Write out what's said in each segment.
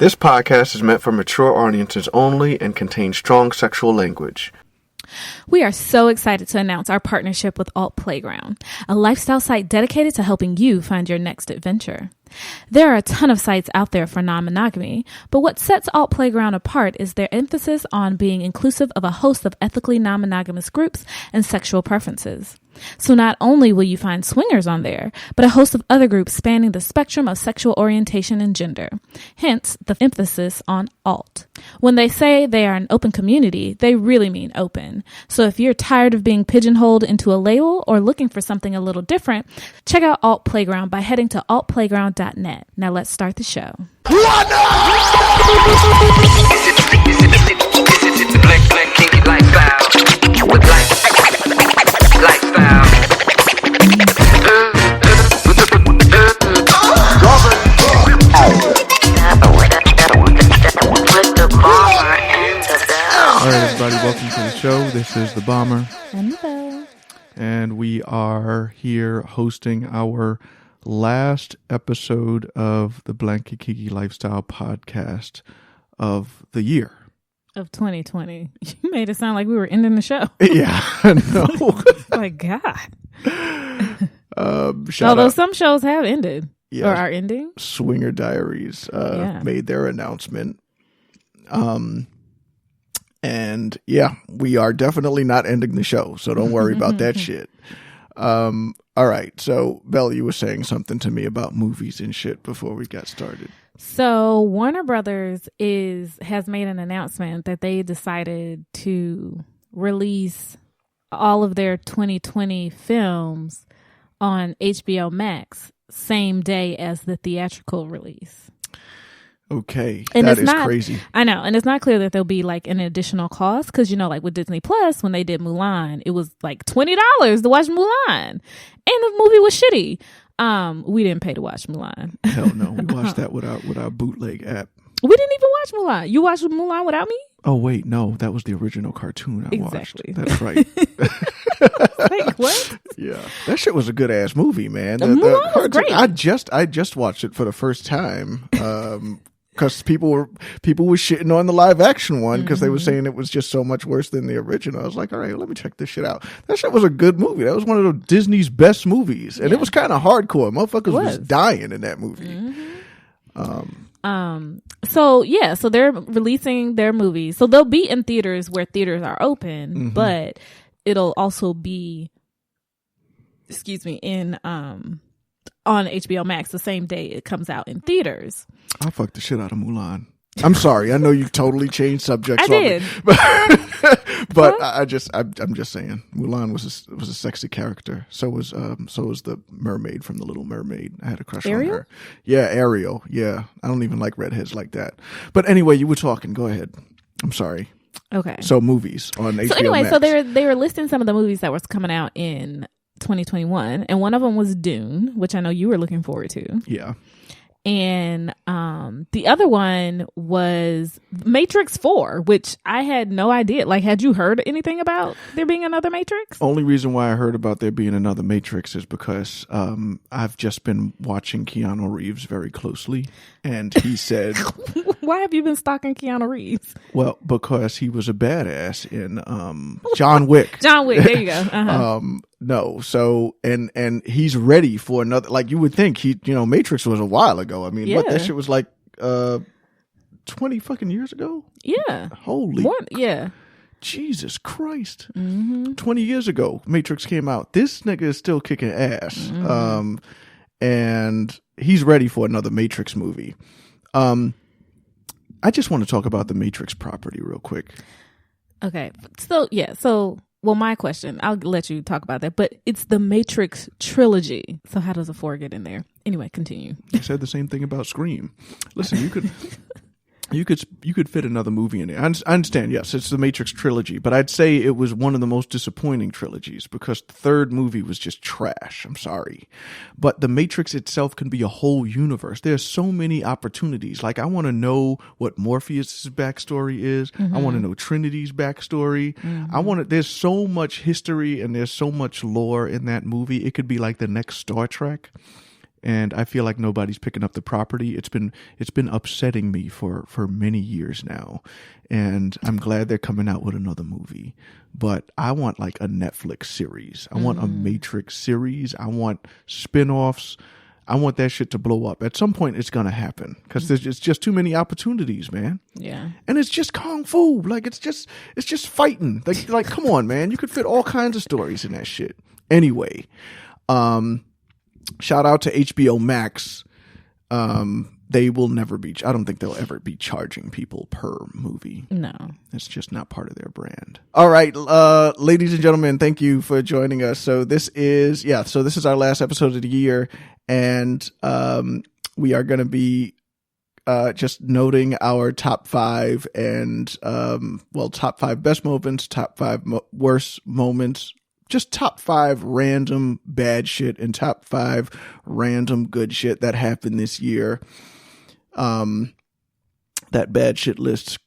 This podcast is meant for mature audiences only and contains strong sexual language. We are so excited to announce our partnership with Alt Playground, a lifestyle site dedicated to helping you find your next adventure. There are a ton of sites out there for non-monogamy, but what sets Alt Playground apart is their emphasis on being inclusive of a host of ethically non-monogamous groups and sexual preferences. So not only will you find swingers on there, but a host of other groups spanning the spectrum of sexual orientation and gender. Hence, the emphasis on alt. When they say they are an open community, they really mean open. So if you're tired of being pigeonholed into a label or looking for something a little different, check out Alt Playground by heading to altplayground.net. Now let's start the show. All right, everybody, welcome to the show. This is the Bomber. And the Bell. And we are here hosting our last episode of the Blanky Kiki Lifestyle podcast of the year. Of 2020. You made it sound like we were ending the show. Yeah, I know. My God. Although some shows have ended or are ending. Swinger Diaries made their announcement. And yeah, we are definitely not ending the show, so don't worry about that shit. All right, so Belle, you were saying something to me about movies and shit before we got started. So Warner Brothers has made an announcement that they decided to release all of their 2020 films on HBO Max same day as the theatrical release. Okay, and that is crazy. I know, and it's not clear that there'll be like an additional cost because, you know, like with Disney Plus, when they did Mulan, it was like $20 to watch Mulan, and the movie was shitty. We didn't pay to watch Mulan. Hell no, we watched that with our bootleg app. We didn't even watch Mulan. You watched Mulan without me? Oh wait, no, that was the original cartoon I watched. That's right. Like what? Yeah, that shit was a good ass movie, man. The Mulan was great. I just watched it for the first time. Because people were shitting on the live action one because they were saying it was just so much worse than the original. I was like, all right, let me check this shit out. That shit was a good movie. That was one of Disney's best movies, and it was kind of hardcore. Motherfuckers was dying in that movie. So they're releasing their movies. So they'll be in theaters where theaters are open, but it'll also be, in on HBO Max the same day it comes out in theaters. I fucked the shit out of Mulan. I'm sorry. I know you totally changed subjects. I did, but I'm just saying, Mulan was a sexy character. So was the mermaid from The Little Mermaid. I had a crush on her. Yeah, Ariel. Yeah, I don't even like redheads like that. But anyway, you were talking. Go ahead. I'm sorry. Okay. So movies on HBO. So anyway, Max. so they were listing some of the movies that was coming out in 2021, and one of them was Dune, which I know you were looking forward to. Yeah. And the other one was Matrix 4, which I had no idea. Like, had you heard anything about there being another Matrix? Only reason why I heard about there being another Matrix is because I've just been watching Keanu Reeves very closely, and he said... Why have you been stalking Keanu Reeves? Well, because he was a badass in John Wick. John Wick, there you go. Uh-huh. No, so and he's ready for another. Like you would think, Matrix was a while ago. I mean, what, that shit was like 20 fucking years ago. Yeah, holy, yeah. Jesus Christ, 20 years ago, Matrix came out. This nigga is still kicking ass, and he's ready for another Matrix movie. I just want to talk about the Matrix property real quick. Okay, so. Well, my question, I'll let you talk about that, but it's the Matrix trilogy. So how does a 4 get in there? Anyway, continue. I said the same thing about Scream. Listen, you could fit another movie in there. I understand, yes, it's the Matrix trilogy, but I'd say it was one of the most disappointing trilogies because the third movie was just trash. I'm sorry. But the Matrix itself can be a whole universe. There's so many opportunities. Like, I want to know what Morpheus' backstory is. I want to know Trinity's backstory. There's so much history and there's so much lore in that movie. It could be like the next Star Trek. and I feel like nobody's picking up the property. It's been upsetting me for many years now, and I'm glad they're coming out with another movie. But I want like a Netflix series. I want a Matrix series. I want spin-offs. I want that shit to blow up. At some point, it's going to happen because there's just too many opportunities, man. Yeah. And it's just kung fu. Like, it's just fighting. Like, come on, man. You could fit all kinds of stories in that shit. Anyway, shout out to HBO Max. They will never be, I don't think they'll ever be charging people per movie. No. It's just not part of their brand. All right, ladies and gentlemen, thank you for joining us. So this is our last episode of the year, and we are going to be just noting our top 5 and, top 5 best moments, top 5 worst moments, just top 5 random bad shit and top 5 random good shit that happened this year. That bad shit list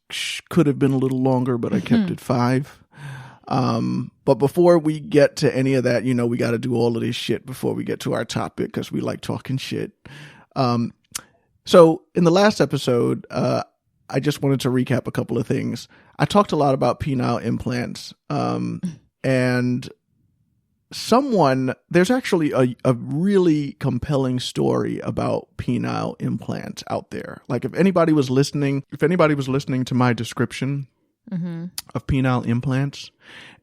could have been a little longer, but I kept it 5. But before we get to any of that, we got to do all of this shit before we get to our topic because we like talking shit. So in the last episode, I just wanted to recap a couple of things. I talked a lot about penile implants, and there's actually a really compelling story about penile implants out there. Like if anybody was listening to my description of penile implants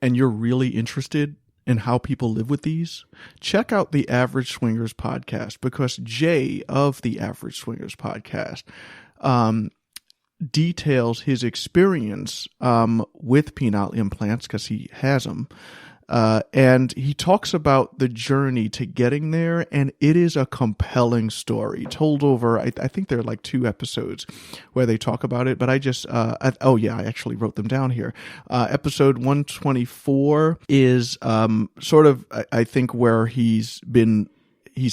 and you're really interested in how people live with these, check out the Average Swingers podcast, because Jay of the Average Swingers podcast details his experience with penile implants because he has them. And he talks about the journey to getting there, and it is a compelling story told over, I think there are like 2 episodes where they talk about it, but I actually wrote them down here. Episode 124 is sort of, I think, where he's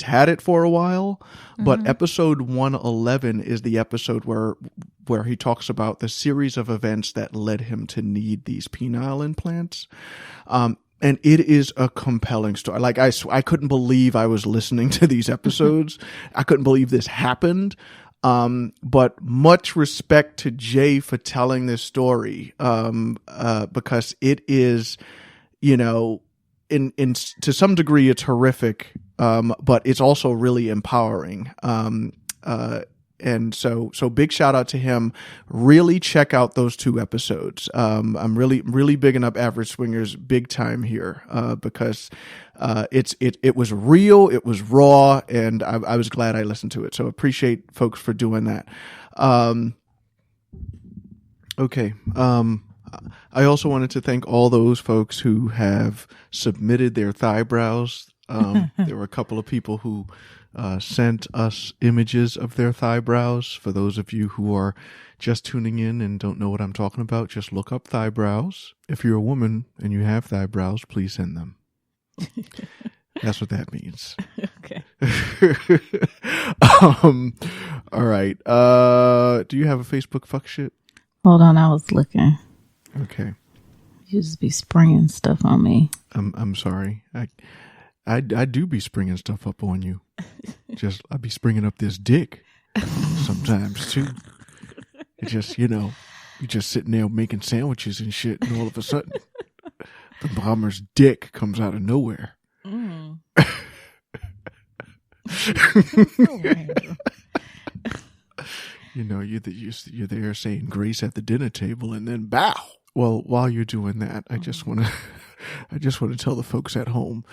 had it for a while, but episode 111 is the episode where he talks about the series of events that led him to need these penile implants. And it is a compelling story. Like I couldn't believe I was listening to these episodes. I couldn't believe this happened. But much respect to Jay for telling this story. Because it is, to some degree it's horrific. But it's also really empowering. And so big shout out to him. Really check out those 2 episodes. I'm really bigging up Average Swingers big time here, because, it was real, it was raw, and I was glad I listened to it. So appreciate folks for doing that. Okay. I also wanted to thank all those folks who have submitted their thigh brows. There were a couple of people who sent us images of their thigh brows. For those of you who are just tuning in and don't know what I'm talking about, just look up thigh brows. If you're a woman and you have thigh brows, please send them. That's what that means. Okay. All right. Do you have a Facebook fuck shit? Hold on, I was looking. Okay. You just be springing stuff on me. I'm sorry. I do be springing stuff up on you. I be springing up this dick sometimes too. It just, you just sitting there making sandwiches and shit, and all of a sudden, the bomber's dick comes out of nowhere. You're there saying grace at the dinner table, and then bow. Well, while you're doing that, I just want to tell the folks at home,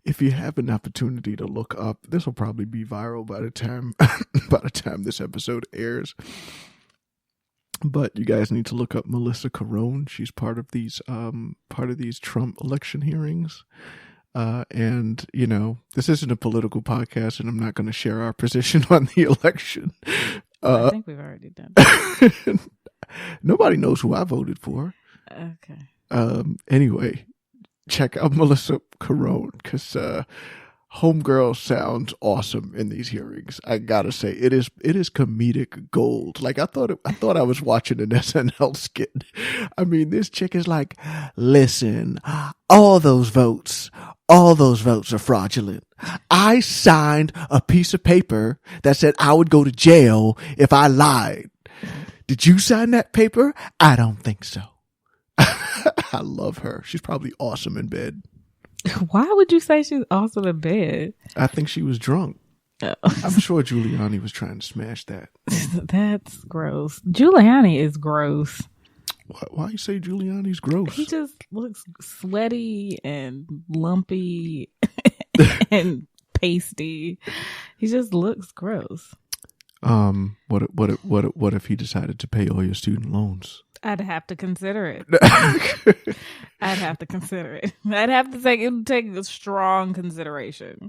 if you have an opportunity to look up, this will probably be viral by the time this episode airs. But you guys need to look up Melissa Carone. She's part of these Trump election hearings. And this isn't a political podcast, and I'm not going to share our position on the election. I think we've already done that. Nobody knows who I voted for. Okay. Anyway, check out Melissa Carone, because homegirl sounds awesome in these hearings. I gotta say, it is comedic gold. Like I thought I was watching an SNL skit. I mean, this chick is like, listen, all those votes All those votes are fraudulent. I signed a piece of paper that said I would go to jail if I lied. Did you sign that paper? I don't think so. I love her. She's probably awesome in bed. Why would you say she's awesome in bed? I think she was drunk. Oh. I'm sure Giuliani was trying to smash that. That's gross. Giuliani is gross. Why you say Giuliani's gross? He just looks sweaty and lumpy and pasty. He just looks gross. What if he decided to pay all your student loans? I'd have to consider it. I'd have to consider it. I'd have to take a strong consideration.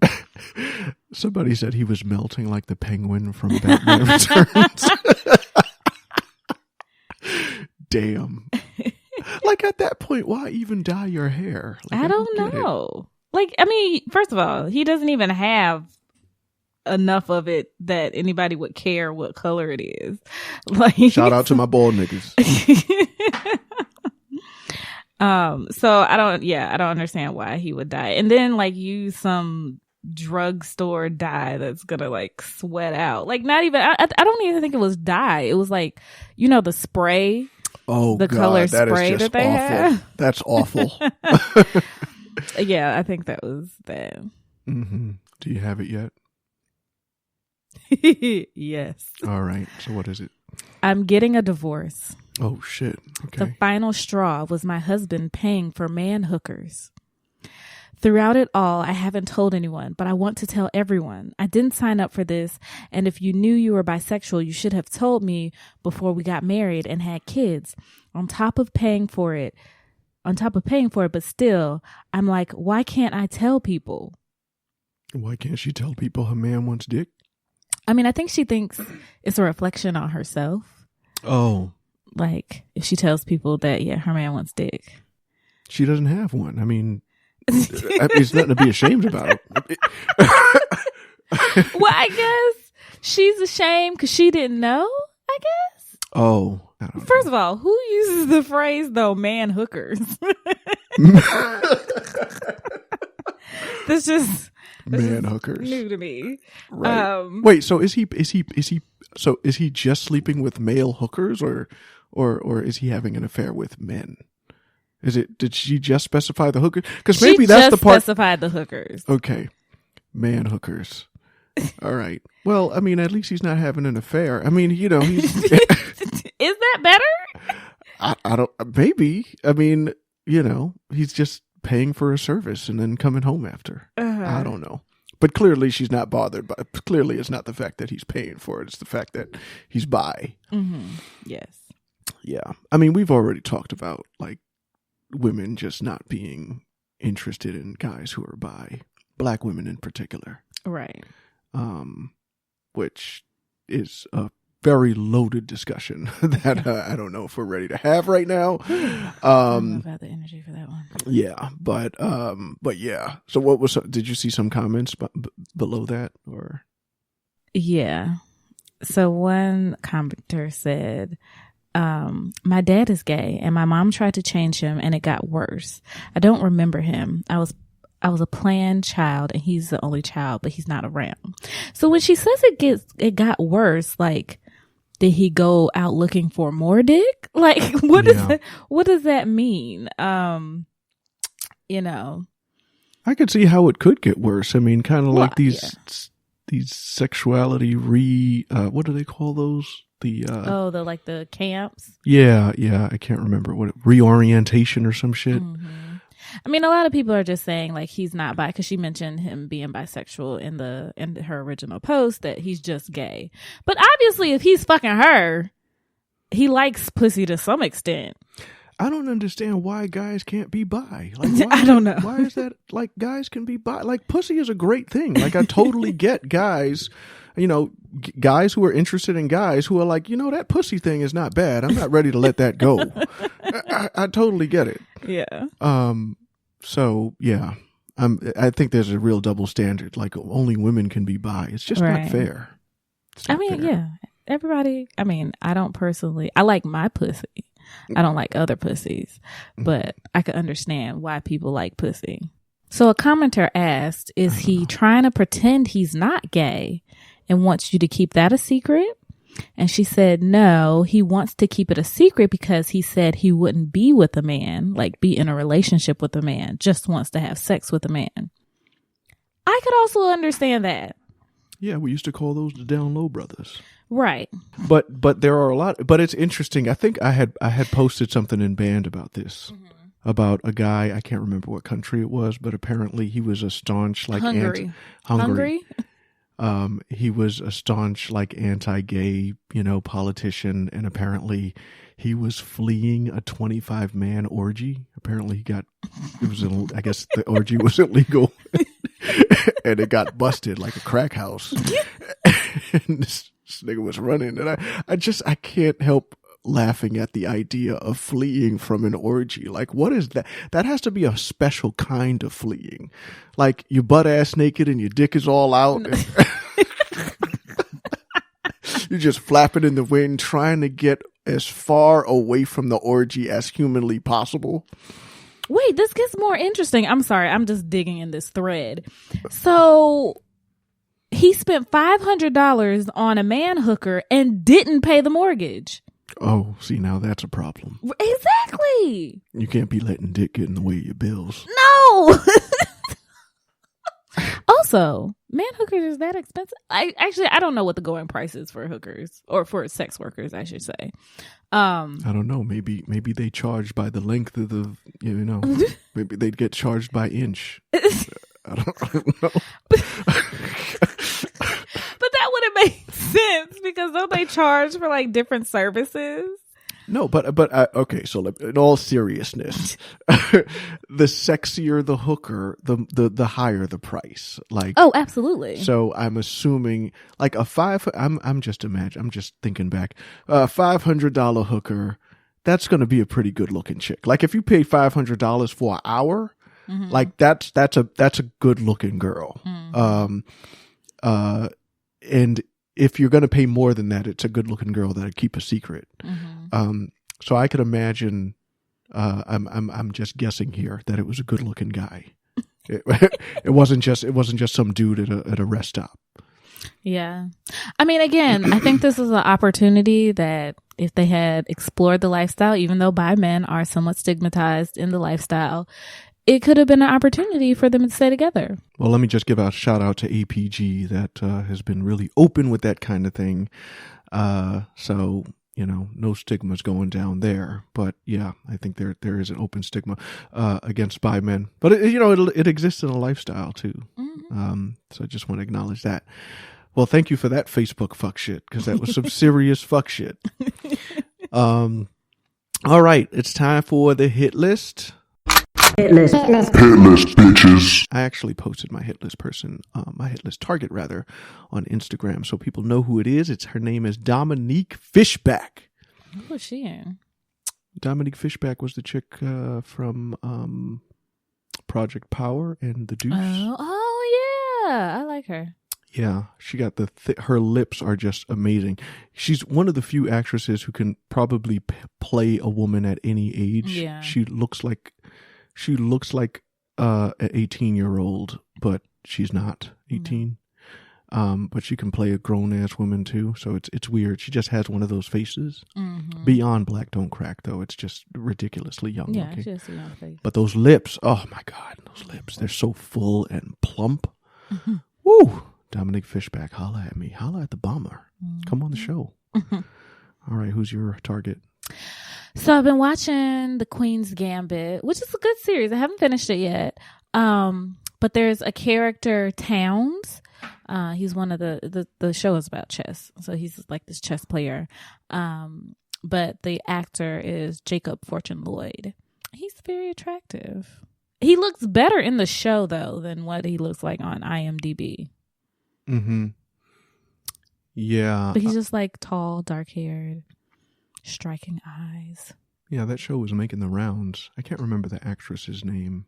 Somebody said he was melting like the penguin from Batman Returns. Damn. Like at that point, why even dye your hair? Like, I don't know. Like, I mean, first of all, he doesn't even have enough of it that anybody would care what color it is. Like, shout out to my bald niggas. So I don't understand why he would dye. And then like use some drugstore dye that's gonna like sweat out. Like not even I don't even think it was dye. It was like, the spray. Oh, the God, color that spray is just that they awful. have. That's awful. Yeah, I think that was bad. Mm-hmm. Do you have it yet? Yes. All right. So what is it? I'm getting a divorce. Oh, shit. Okay. The final straw was my husband paying for man hookers. Throughout it all, I haven't told anyone, but I want to tell everyone. I didn't sign up for this, and if you knew you were bisexual, you should have told me before we got married and had kids. On top of paying for it, but still, I'm like, why can't I tell people? Why can't she tell people her man wants dick? I mean, I think she thinks it's a reflection on herself. Oh. Like, if she tells people that, yeah, her man wants dick. She doesn't have one. I mean, it's nothing to be ashamed about. Well, I guess she's ashamed because she didn't know, I guess. Oh. First of all, who uses the phrase, though, man hookers? This just... Man hookers. New to me. Right. Wait, so is he just sleeping with male hookers or is he having an affair with men? Did she just specify the hookers? Because maybe that's the part. Specified the hookers. Okay. Man hookers. All right. Well, I mean, at least he's not having an affair. I mean, he's Is that better? I don't, maybe. I mean, he's just paying for a service and then coming home after. I don't know. But clearly she's not bothered by it. Clearly it's not the fact that he's paying for it. It's the fact that he's bi. Mm-hmm. Yes. Yeah. I mean, we've already talked about like women just not being interested in guys who are bi. Black women in particular. Right. Which is a very loaded discussion that I don't know if we're ready to have right now. I don't know about the energy for that one. Yeah, but yeah. So did you see some comments below that or? Yeah. So one commenter said, my dad is gay and my mom tried to change him and it got worse. I don't remember him. I was a planned child and he's the only child, but he's not around. So when she says it got worse, like, did he go out looking for more dick? Like, what does that mean? I could see how it could get worse. I mean, kind of like these sexuality what do they call those? The camps. Yeah. I can't remember reorientation or some shit. Mm-hmm. I mean, a lot of people are just saying like he's not bi because she mentioned him being bisexual in her original post that he's just gay. But obviously, if he's fucking her, he likes pussy to some extent. I don't understand why guys can't be bi. Like, I don't know. Why is that? Like, guys can be bi. Like, pussy is a great thing. Like, I totally get guys. Guys who are interested in guys who are like, that pussy thing is not bad. I'm not ready to let that go. I totally get it. Yeah. So yeah, I think there's a real double standard. Like only women can be bi. It's just not fair. Fair. Yeah. Everybody. I mean, I don't personally. I like my pussy. I don't like other pussies, but I could understand why people like pussy. So a commenter asked, is he trying to pretend he's not gay and wants you to keep that a secret? And she said, no, he wants to keep it a secret because he said he wouldn't be with a man, like be in a relationship with a man, just wants to have sex with a man. I could also understand that. Yeah, we used to call those the Down Low Brothers. Right. But there are a lot, but it's interesting. I think I had posted something in Band about this, about a guy, I can't remember what country it was, but apparently he was a staunch, like, Hungary. He was a staunch, like, anti-gay, politician, and apparently he was fleeing a 25-man orgy. Apparently I guess the orgy was illegal, and it got busted like a crack house. And this nigga was running, and I can't help laughing at the idea of fleeing from an orgy. Like, what is that? That has to be a special kind of fleeing. Like, you butt ass naked and your dick is all out. And you're just flapping in the wind, trying to get as far away from the orgy as humanly possible. Wait, this gets more interesting. I'm sorry. I'm just digging in this thread. So he spent $500 on a man hooker and didn't pay the mortgage. Oh, see, now that's a problem. Exactly. You can't be letting dick get in the way of your bills. No. Also, man hookers is that expensive? I don't know what the going price is for hookers, or for sex workers, I should say. I don't know. Maybe they charge by the length of the, maybe they'd get charged by inch. I don't know. But that wouldn't make sense, because don't they charge for like different services? No, but okay. So in all seriousness, the sexier the hooker, the higher the price. Like, oh, absolutely. So I'm assuming like I'm just thinking back, $500 hooker. That's going to be a pretty good looking chick. Like, if you pay $500 for an hour, like that's a good looking girl. And if you're going to pay more than that, it's a good looking girl that'll keep a secret. So I could imagine, I'm just guessing here, that it was a good looking guy. It wasn't just some dude at a rest stop. Yeah. I mean, again, I think this is an opportunity that if they had explored the lifestyle, even though bi men are somewhat stigmatized in the lifestyle, it could have been an opportunity for them to stay together. Well, let me just give a shout out to APG that has been really open with that kind of thing. So, no stigmas going down there. But yeah, I think there is an open stigma against bi men. But it exists in a lifestyle too. So I just want to acknowledge that. Well, thank you for that Facebook fuck shit, because that was some serious fuck shit. All right, it's time for the hit list. Hit list, bitches. I actually posted my hit list my hit list target rather, on Instagram, so people know who it is. Her name is Dominique Fishback. Who was she in? Dominique Fishback was the chick from Project Power and The Deuce. Oh yeah, I like her. Yeah, she got her lips are just amazing. She's one of the few actresses who can probably play a woman at any age. Yeah. She looks like an 18-year-old, but she's not 18. But she can play a grown-ass woman too, so it's weird. She just has one of those faces. Beyond Black Don't Crack, though. It's just ridiculously young looking. Yeah, she has a young face. But those lips, oh my God, those lips, they're so full and plump. Woo! Dominique Fishback, holla at me. Holla at the bomber. Come on the show. All right, who's your target? So I've been watching The Queen's Gambit, which is a good series. I haven't finished it yet. But there's a character, Towns. He's one of the show is about chess. So he's like this chess player. But the actor is Jacob Fortune Lloyd. He's very attractive. He looks better in the show, though, than what he looks like on IMDb. Yeah. But he's just like tall, dark-haired, striking eyes. Yeah, that show was making the rounds. I can't remember the actress's name.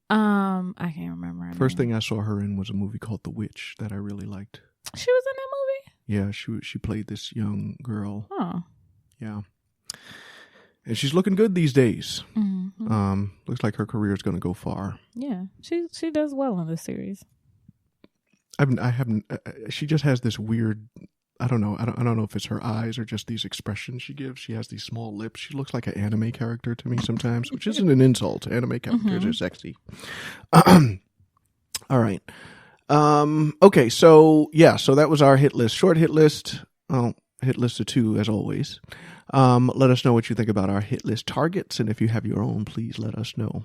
I can't remember her First name. thing I saw her in was a movie called The Witch that I really liked. She was in that movie? Yeah, she played this young girl. Oh. Yeah. And she's looking good these days. Looks like her career is going to go far. Yeah, she does well in this series. I haven't. She just has this weird. I don't know. I don't know if it's her eyes or just these expressions she gives. She has these small lips. She looks like an anime character to me sometimes, which isn't an insult. Anime characters are sexy. All right. Okay. So that was our hit list. Short hit list. Oh, hit list of 2 as always. Let us know what you think about our hit list targets, and if you have your own, please let us know.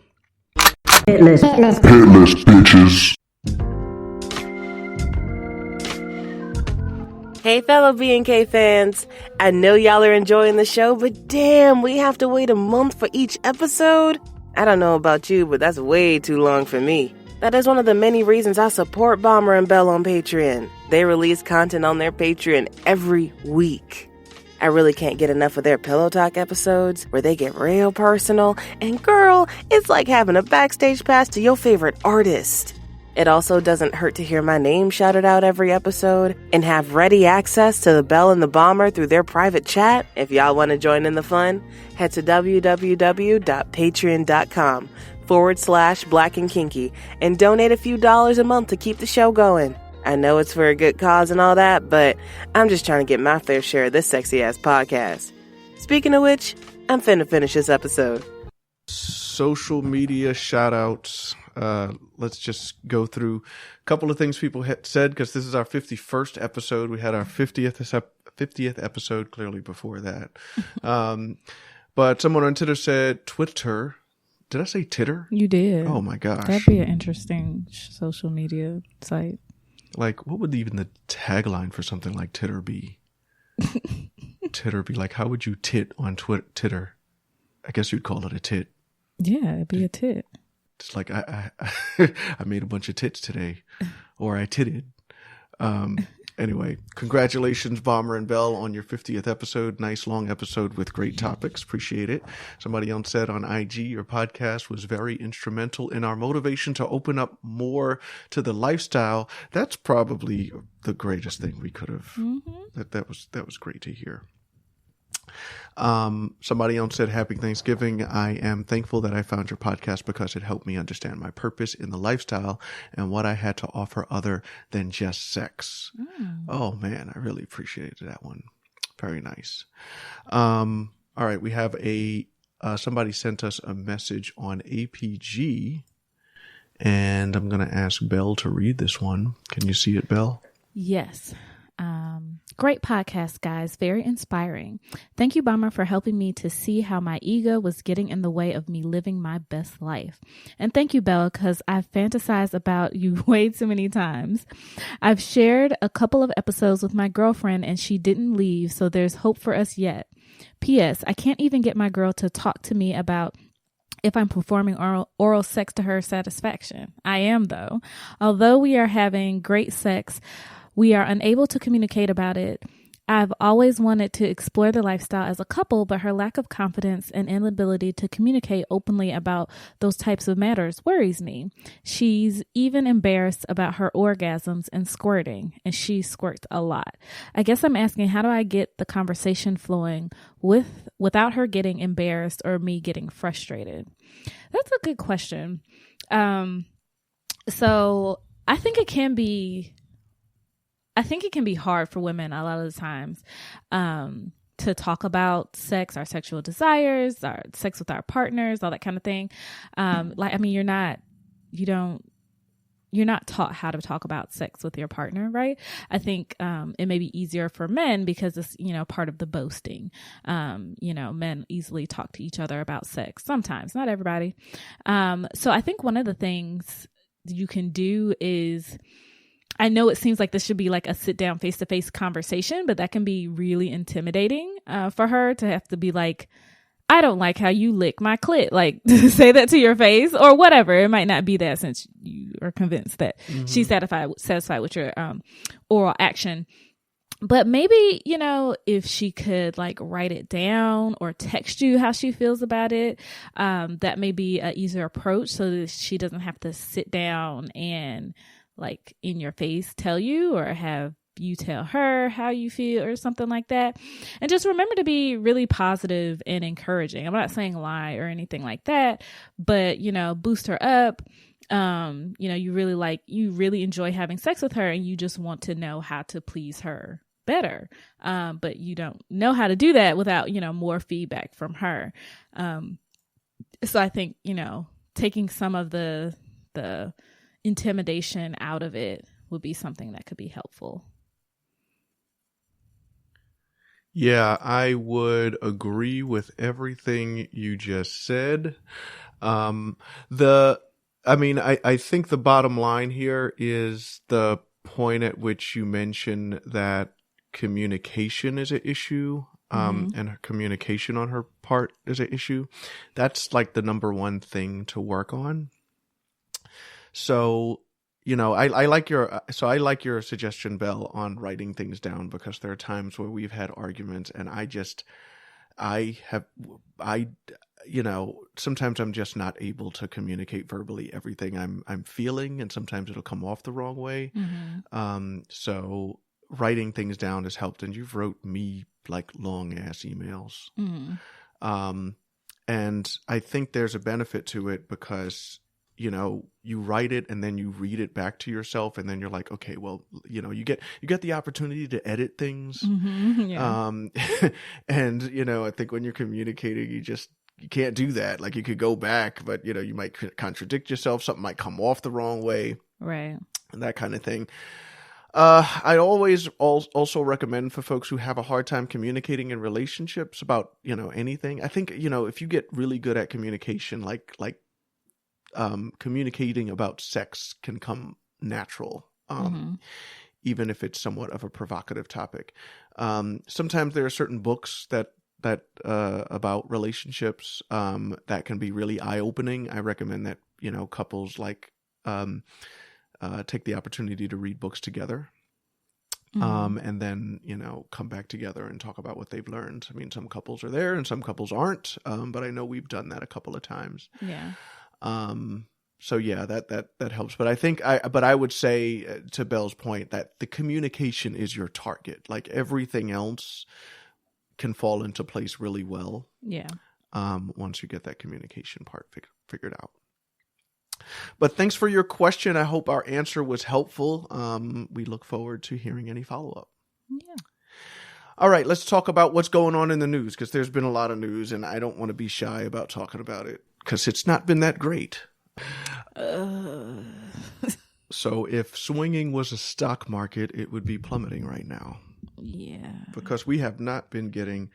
Hit list, bitches. Hey, fellow B&K fans. I know y'all are enjoying the show, but damn, we have to wait a month for each episode? I don't know about you, but that's way too long for me. That is one of the many reasons I support Bomber and Bell on Patreon. They release content on their Patreon every week. I really can't get enough of their Pillow Talk episodes where they get real personal. And girl, it's like having a backstage pass to your favorite artist. It also doesn't hurt to hear my name shouted out every episode and have ready access to the Bell and the Bomber through their private chat. If y'all want to join in the fun, head to www.patreon.com/Black and Kinky and donate a few dollars a month to keep the show going. I know it's for a good cause and all that, but I'm just trying to get my fair share of this sexy-ass podcast. Speaking of which, I'm finna finish this episode. Social media shout-outs. Let's just go through a couple of things people had said, because this is our 51st episode. We had our 50th episode clearly before that. But someone on Twitter said, Twitter. Did I say Titter? You did. Oh, my gosh. That'd be an interesting social media site. Like, what would even the tagline for something like Titter be? Titter be like, how would you tit on Titter? I guess you'd call it a tit. Yeah, it'd be a tit. It's like, I made a bunch of tits today, or I titted. Anyway, congratulations, Bomber and Bell, on your 50th episode. Nice long episode with great topics. Appreciate it. Somebody else said on IG, your podcast was very instrumental in our motivation to open up more to the lifestyle. That's probably the greatest thing we could have. That was great to hear. Somebody else said, happy Thanksgiving. I am thankful that I found your podcast because it helped me understand my purpose in the lifestyle and what I had to offer other than just sex. Oh man, I really appreciated that one. Very nice. All right. We have somebody sent us a message on APG, and I'm going to ask Belle to read this one. Can you see it, Belle? Yes. Great podcast, guys. Very inspiring. Thank you, Bomber, for helping me to see how my ego was getting in the way of me living my best life. And thank you, Bella, because I've fantasized about you way too many times. I've shared a couple of episodes with my girlfriend and she didn't leave, so there's hope for us yet. P.S. I can't even get my girl to talk to me about if I'm performing oral sex to her satisfaction. I am, though. Although we are having great sex, we are unable to communicate about it. I've always wanted to explore the lifestyle as a couple, but her lack of confidence and inability to communicate openly about those types of matters worries me. She's even embarrassed about her orgasms and squirting, and she squirts a lot. I guess I'm asking, how do I get the conversation flowing without her getting embarrassed or me getting frustrated? That's a good question. So I think it can be hard for women a lot of the times to talk about sex, our sexual desires, our sex with our partners, all that kind of thing. You're not taught how to talk about sex with your partner, right? I think it may be easier for men because it's, part of the boasting. Men easily talk to each other about sex sometimes, not everybody. So I think one of the things you can do is, I know it seems like this should be like a sit down face-to-face conversation, but that can be really intimidating for her to have to be like, I don't like how you lick my clit, like say that to your face or whatever. It might not be that since you are convinced that she's satisfied with your oral action. But maybe, if she could like write it down or text you how she feels about it, that may be an easier approach so that she doesn't have to sit down and like in your face tell you or have you tell her how you feel or something like that. And just remember to be really positive and encouraging. I'm not saying lie or anything like that, but, you know, boost her up. You know, you really enjoy having sex with her and you just want to know how to please her better. But you don't know how to do that without, you know, more feedback from her. So I think, you know, taking some of the intimidation out of it would be something that could be helpful. Yeah, I would agree with everything you just said. I think the bottom line here is the point at which you mention that communication is an issue, and her communication on her part is an issue. That's like the number one thing to work on. So, you know, I like your suggestion, Belle, on writing things down, because there are times where we've had arguments and you know, sometimes I'm just not able to communicate verbally everything I'm feeling, and sometimes it'll come off the wrong way. So writing things down has helped, and you've wrote me like long ass emails. And I think there's a benefit to it because, you know, you write it and then you read it back to yourself, and then you're like, okay, well, you know, you get the opportunity to edit things. And, you know, I think when you're communicating, you can't do that. Like, you could go back, but, you know, you might contradict yourself. Something might come off the wrong way. Right. And that kind of thing. I always also recommend for folks who have a hard time communicating in relationships about, you know, anything. I think, you know, if you get really good at communication, like communicating about sex can come natural, even if it's somewhat of a provocative topic. Sometimes there are certain books that about relationships that can be really eye-opening. I recommend that, you know, couples take the opportunity to read books together, and then, you know, come back together and talk about what they've learned. I mean, some couples are there and some couples aren't, but I know we've done that a couple of times. Yeah. So yeah, that helps. But I would say, to Belle's point, that the communication is your target. Like, everything else can fall into place really well. Yeah. Once you get that communication part figured out. But thanks for your question. I hope our answer was helpful. We look forward to hearing any follow-up. Yeah. All right, let's talk about what's going on in the news, because there's been a lot of news, and I don't want to be shy about talking about it, because it's not been that great. So if swinging was a stock market, it would be plummeting right now. Yeah. Because we have not been getting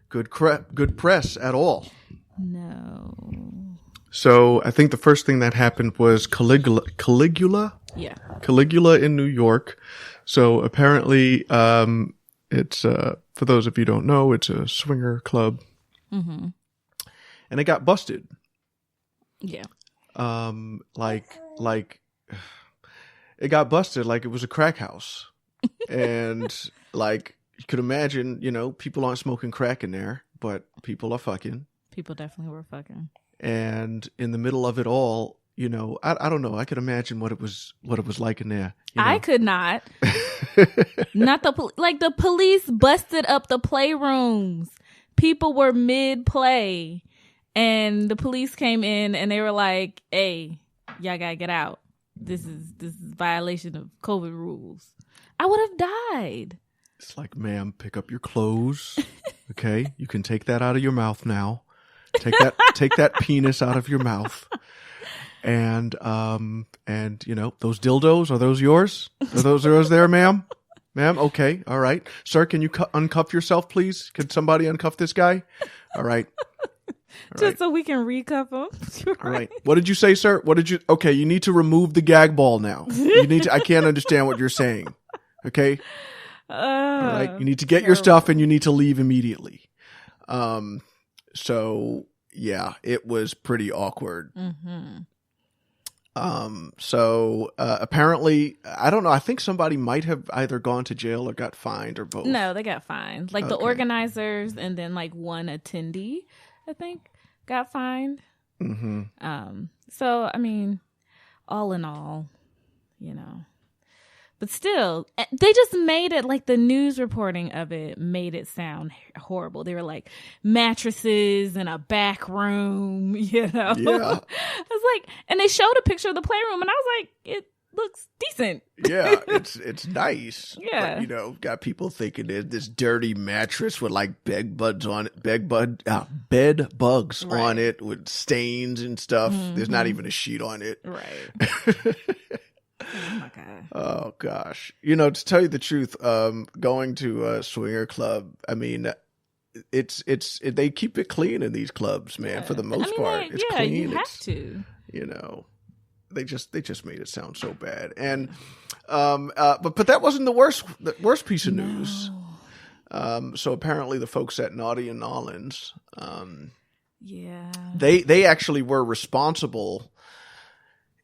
good press at all. No. So I think the first thing that happened was Caligula? Yeah. Caligula in New York. So apparently, it's, for those of you who don't know, it's a swinger club. And it got busted. Yeah. It got busted like it was a crack house. And like, you could imagine, you know, people aren't smoking crack in there, but people are fucking. People definitely were fucking. And in the middle of it all, you know, I don't know. I could imagine what it was like in there. You know? I could not. Not the police busted up the playrooms. People were mid play, and the police came in and they were like, "Hey, y'all gotta get out. This is violation of COVID rules." I would have died. It's like, ma'am, pick up your clothes. Okay, you can take that out of your mouth now. Take that penis out of your mouth. And you know, those dildos, are those yours? Are those yours there, ma'am? Ma'am, okay, all right. Sir, can you uncuff yourself, please? Can somebody uncuff this guy? All right. Just so we can recuff him. All right. What did you say, sir? Okay, you need to remove the gag ball now. I can't understand what you're saying. Okay? All right. You need to get your stuff and you need to leave immediately. So yeah, it was pretty awkward. Apparently, I don't know. I think somebody might have either gone to jail or got fined or both. No, they got fined. Like the organizers and then like one attendee, I think, got fined. So, I mean, all in all, you know, But still, they just made it like the news reporting of it made it sound horrible. They were like mattresses in a back room, you know? Yeah. I was like, and they showed a picture of the playroom and I was like, it looks decent. Yeah, it's nice. Yeah. But, you know, got people thinking there's this dirty mattress with like bed bugs on it with stains and stuff. There's not even a sheet on it. Right. Oh my God. Oh gosh. You know, to tell you the truth, going to a swinger club, I mean, they keep it clean in these clubs, man, for the most part. It's clean. You have to. You know, they just made it sound so bad. And but that wasn't the worst piece of news. So apparently the folks at Naughty and Nollins, they actually were responsible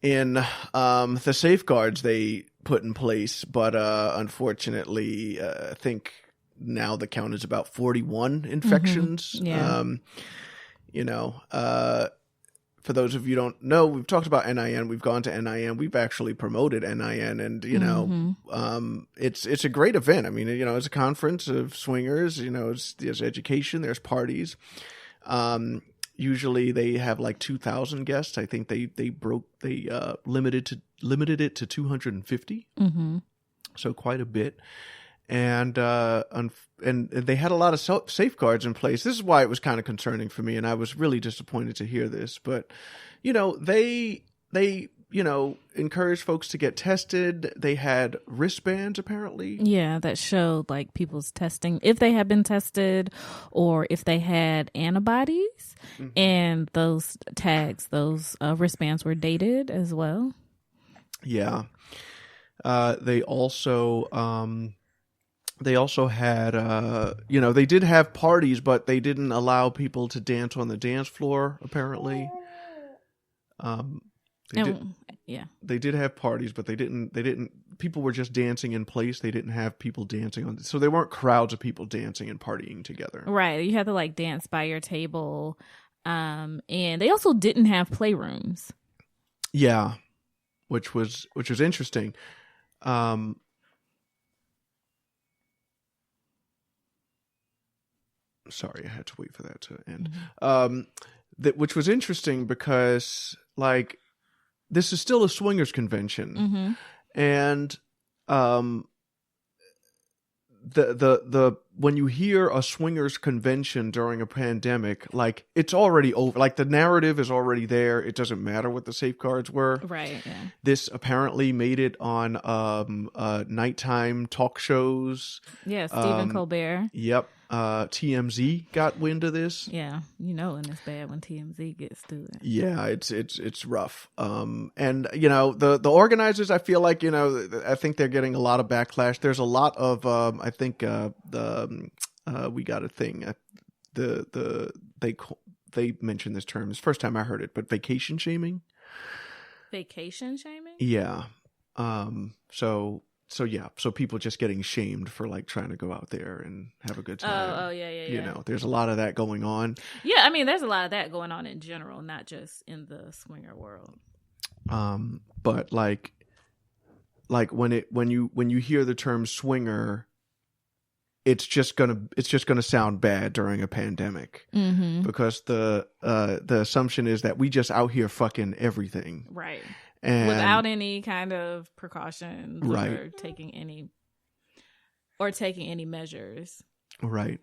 in the safeguards they put in place, but unfortunately, I think now the count is about 41 infections. Yeah. You know, for those of you who don't know, we've talked about NIN. We've gone to NIN. We've actually promoted NIN, and you know, it's a great event. I mean, you know, it's a conference of swingers. You know, there's education, there's parties. Usually they have like 2,000 guests. I think they limited it to 250. So quite a bit. And they had a lot of safeguards in place. This is why it was kind of concerning for me, and I was really disappointed to hear this. But, you know, they you know, encouraged folks to get tested. They had wristbands, apparently. Yeah, that showed like people's testing, if they had been tested or if they had antibodies. And those tags, those wristbands were dated as well. Yeah. They also had, you know, they did have parties, but they didn't allow people to dance on the dance floor, apparently. They did have parties, but they didn't, people were just dancing in place. They didn't have people dancing on, so they weren't crowds of people dancing and partying together. Right. You had to like dance by your table. And they also didn't have playrooms. Yeah. Which was interesting. Sorry, I had to wait for that to end. Which was interesting because, like, this is still a swingers convention, and the when you hear a swingers convention during a pandemic, like, it's already over. Like, the narrative is already there. It doesn't matter what the safeguards were. Right. Yeah. This apparently made it on nighttime talk shows. Yeah, Stephen Colbert. Yep. TMZ got wind of this. Yeah, you know, and it's bad when TMZ gets to it. Yeah, it's rough. And you know, the organizers, I feel like, you know, I think they're getting a lot of backlash. There's a lot of I think we got a thing. They mentioned this term. It's the first time I heard it, but vacation shaming. Vacation shaming? Yeah. So people just getting shamed for like trying to go out there and have a good time. Oh yeah. You know, there's a lot of that going on. Yeah, I mean, there's a lot of that going on in general, not just in the swinger world. But like when you hear the term swinger, it's just gonna sound bad during a pandemic, because the assumption is that we just out here fucking everything, right? And without any kind of precautions, right, or taking any measures, right?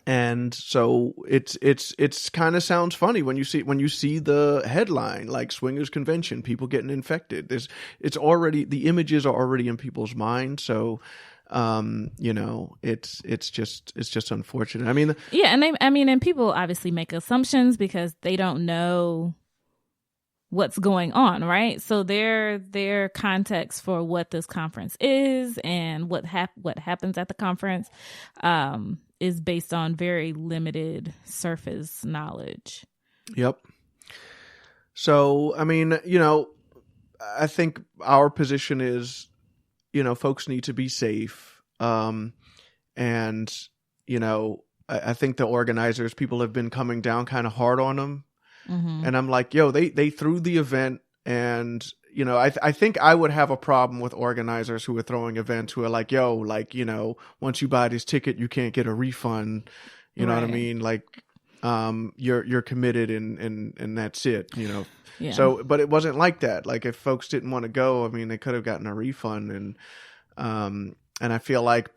And so it's kind of sounds funny when you see the headline, like swingers convention, people getting infected. The images are already in people's minds, so you know, it's just unfortunate. I mean, yeah, and people obviously make assumptions because they don't know what's going on, right? So their context for what this conference is and what happens at the conference is based on very limited surface knowledge. Yep. So, I mean, you know, I think our position is, you know, folks need to be safe. And, you know, I think the organizers, people have been coming down kind of hard on them. And I'm like, yo, they threw the event, and, you know, I think I would have a problem with organizers who are throwing events who are like, yo, like, you know, once you buy this ticket, you can't get a refund. You know what I mean? Like, you're committed and that's it, you know? Yeah. So, but it wasn't like that. Like if folks didn't want to go, I mean, they could have gotten a refund and I feel like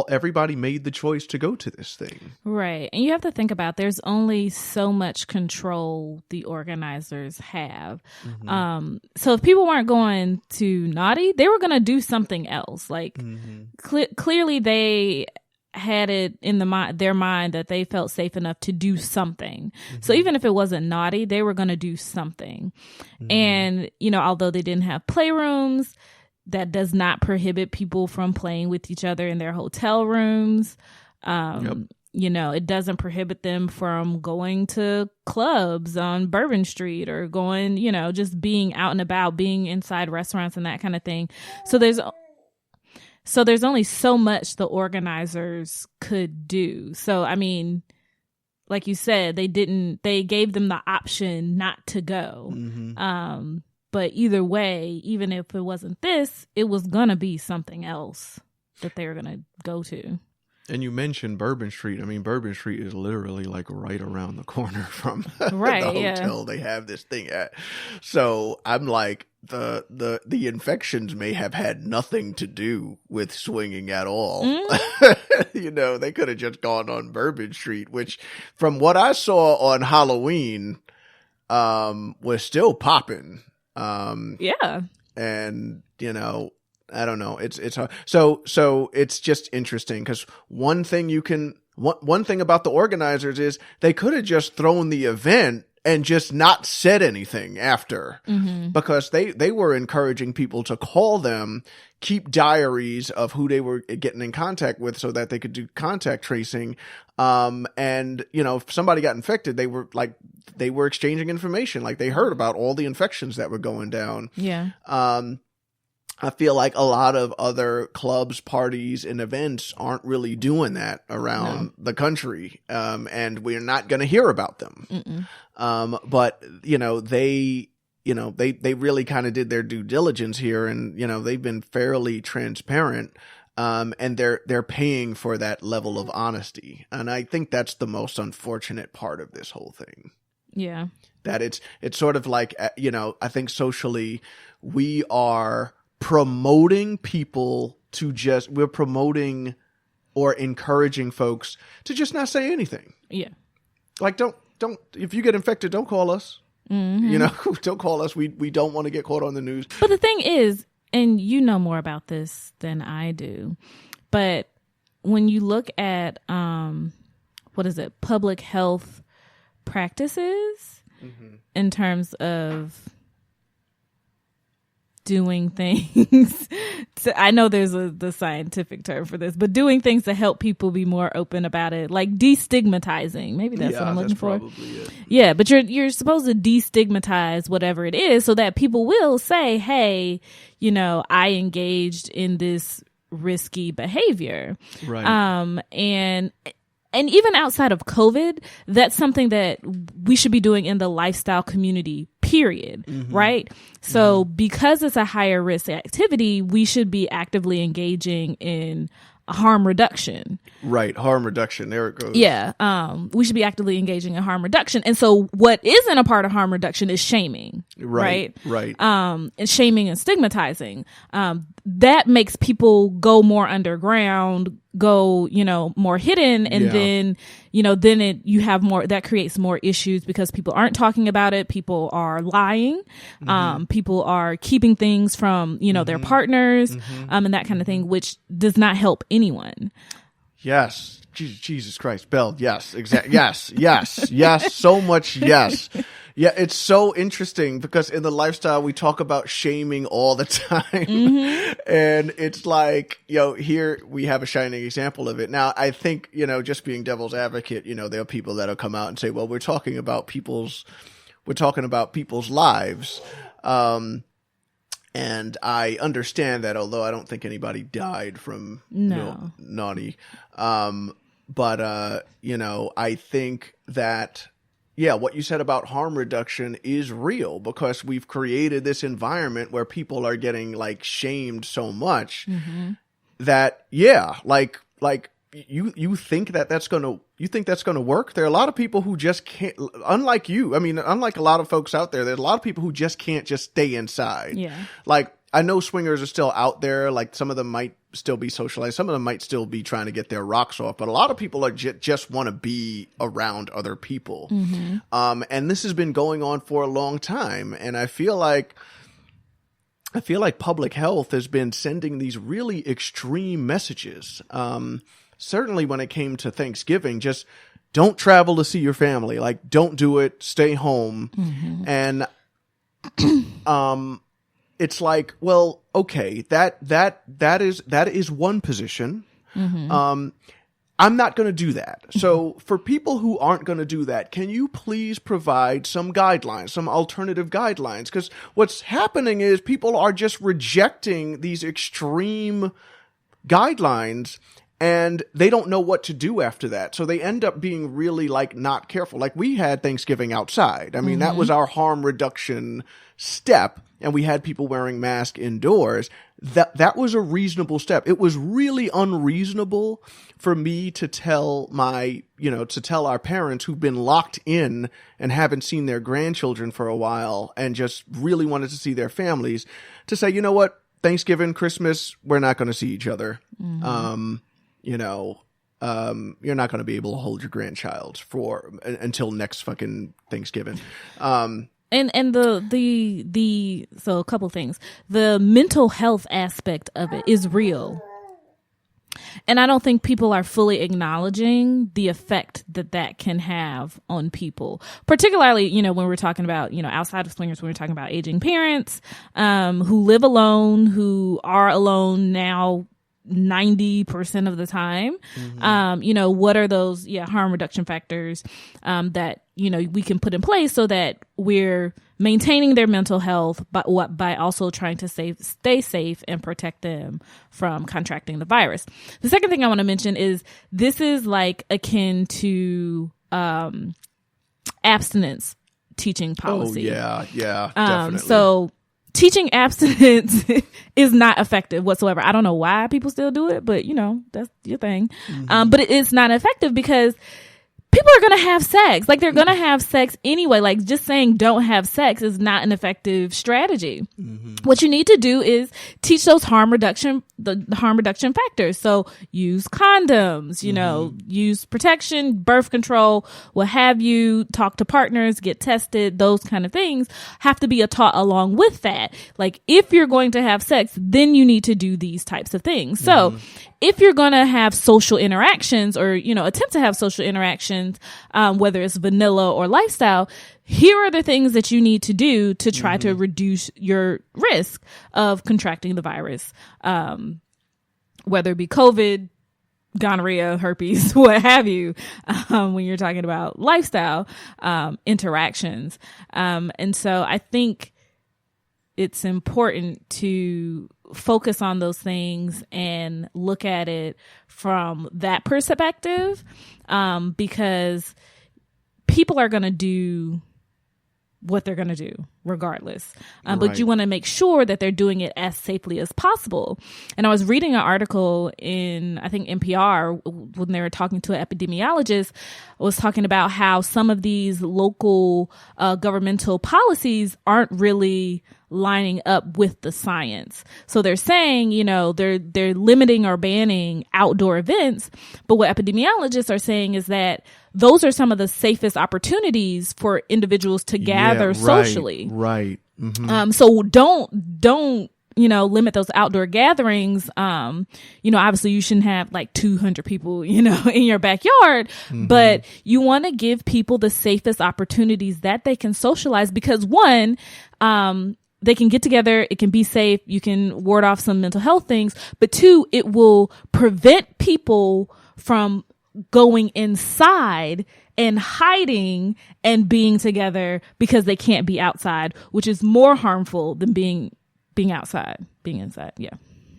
everybody made the choice to go to this thing. Right. And you have to think about there's only so much control the organizers have. So if people weren't going to Naughty, they were going to do something else. Like clearly they had it in their mind that they felt safe enough to do something. So even if it wasn't Naughty, they were going to do something. And, you know, although they didn't have playrooms, that does not prohibit people from playing with each other in their hotel rooms. You know, it doesn't prohibit them from going to clubs on Bourbon Street or going, you know, just being out and about, being inside restaurants and that kind of thing. So there's only so much the organizers could do. So, I mean, like you said, they gave them the option not to go. But either way, even if it wasn't this, it was going to be something else that they were going to go to. And you mentioned Bourbon Street. I mean, Bourbon Street is literally like right around the corner from the hotel they have this thing at. So I'm like, the infections may have had nothing to do with swinging at all. You know, they could have just gone on Bourbon Street, which from what I saw on Halloween, was still popping. And you know, I don't know. It's hard. So it's just interesting because one thing about the organizers is they could have just thrown the event and just not said anything after, because they were encouraging people to call them, keep diaries of who they were getting in contact with so that they could do contact tracing. And you know, if somebody got infected, they were exchanging information. Like they heard about all the infections that were going down. Yeah. I feel like a lot of other clubs, parties, and events aren't really doing that around the country. And we're not going to hear about them. But you know, they really kind of did their due diligence here, and you know, they've been fairly transparent. And they're paying for that level of honesty. And I think that's the most unfortunate part of this whole thing. Yeah. That it's sort of like, you know, I think socially we are promoting people we're promoting or encouraging folks to just not say anything. Yeah. Like don't, if you get infected, don't call us. You know, don't call us. We don't want to get caught on the news. But the thing is, and you know more about this than I do, but when you look at, public health practices in terms of doing things I know there's the scientific term for this, but doing things to help people be more open about it, like destigmatizing. Maybe that's what I'm looking for. Probably it. Yeah, but you're supposed to destigmatize whatever it is so that people will say, hey, you know, I engaged in this risky behavior. Right. And even outside of COVID, that's something that we should be doing in the lifestyle community, period. Right? So because it's a higher risk activity, we should be actively engaging in harm reduction. Right. Harm reduction. There it goes. Yeah. We should be actively engaging in harm reduction. And so what isn't a part of harm reduction is shaming. Right. And shaming and stigmatizing. That makes people go more underground, go, you know, more hidden. And then, you know, you have more, that creates more issues because people aren't talking about it. People are lying. People are keeping things from, you know, their partners, and that kind of thing, which does not help anyone. Yes. Jesus Christ, Belle. Yes, exactly. Yes. So much. Yes. Yeah. It's so interesting because in the lifestyle, we talk about shaming all the time. And it's like, you know, here we have a shining example of it. Now, I think, you know, just being devil's advocate, you know, there are people that'll come out and say, well, we're talking about people's lives. And I understand that, although I don't think anybody died from naughty. But you know, I think that what you said about harm reduction is real, because we've created this environment where people are getting like shamed so much that, you think that's going to work. There are a lot of people who just can't, unlike you. I mean, unlike a lot of folks out there, there's a lot of people who just can't just stay inside. Yeah. Like, I know swingers are still out there. Like, some of them might still be socialized. Some of them might still be trying to get their rocks off. But a lot of people are just want to be around other people. And this has been going on for a long time. And I feel like public health has been sending these really extreme messages. Certainly when it came to Thanksgiving, just don't travel to see your family. Like, don't do it. Stay home. And it's like, well, okay, that is one position. I'm not going to do that. So for people who aren't going to do that, can you please provide some guidelines, some alternative guidelines? Because what's happening is people are just rejecting these extreme guidelines, and they don't know what to do after that. So they end up being really like not careful. Like, we had Thanksgiving outside. I mean, that was our harm reduction step. And we had people wearing masks indoors. That was a reasonable step. It was really unreasonable for me to tell our parents who've been locked in and haven't seen their grandchildren for a while and just really wanted to see their families, to say, you know what, Thanksgiving, Christmas, we're not going to see each other. You're not going to be able to hold your grandchild until next fucking Thanksgiving. And so a couple things. The mental health aspect of it is real. And I don't think people are fully acknowledging the effect that can have on people, particularly, when we're talking about, outside of swingers, when we're talking about aging parents, who live alone, who are alone now 90% of the time. What are those harm reduction factors that we can put in place so that we're maintaining their mental health, but by also trying to stay safe and protect them from contracting the virus. The second thing I want to mention is this is like akin to abstinence teaching policy. Oh yeah, definitely. So teaching abstinence is not effective whatsoever. I don't know why people still do it, but that's your thing. But it's not effective because people are going to have sex. Like, they're going to have sex anyway. Like, just saying don't have sex is not an effective strategy. What you need to do is teach those the harm reduction factors. So use condoms, use protection, birth control, what have you, talk to partners, get tested, those kind of things have to be taught along with that. Like, if you're going to have sex, then you need to do these types of things. So if you're going to have social interactions or, attempt to have social interactions, whether it's vanilla or lifestyle, here are the things that you need to do to try to reduce your risk of contracting the virus, whether it be COVID, gonorrhea, herpes, what have you, when you're talking about lifestyle interactions. And so I think it's important to focus on those things and look at it from that perspective, because people are going to do what they're going to do regardless. But you want to make sure that they're doing it as safely as possible. And I was reading an article in, I think, NPR, when they were talking to an epidemiologist, was talking about how some of these local governmental policies aren't really lining up with the science. So they're saying, they're limiting or banning outdoor events. But what epidemiologists are saying is that those are some of the safest opportunities for individuals to gather socially. Right. So don't limit those outdoor gatherings. Obviously you shouldn't have like 200 people, in your backyard, but you want to give people the safest opportunities that they can socialize, because one, they can get together, it can be safe, you can ward off some mental health things, but two, it will prevent people from going inside and hiding and being together because they can't be outside, which is more harmful than being inside. Yeah.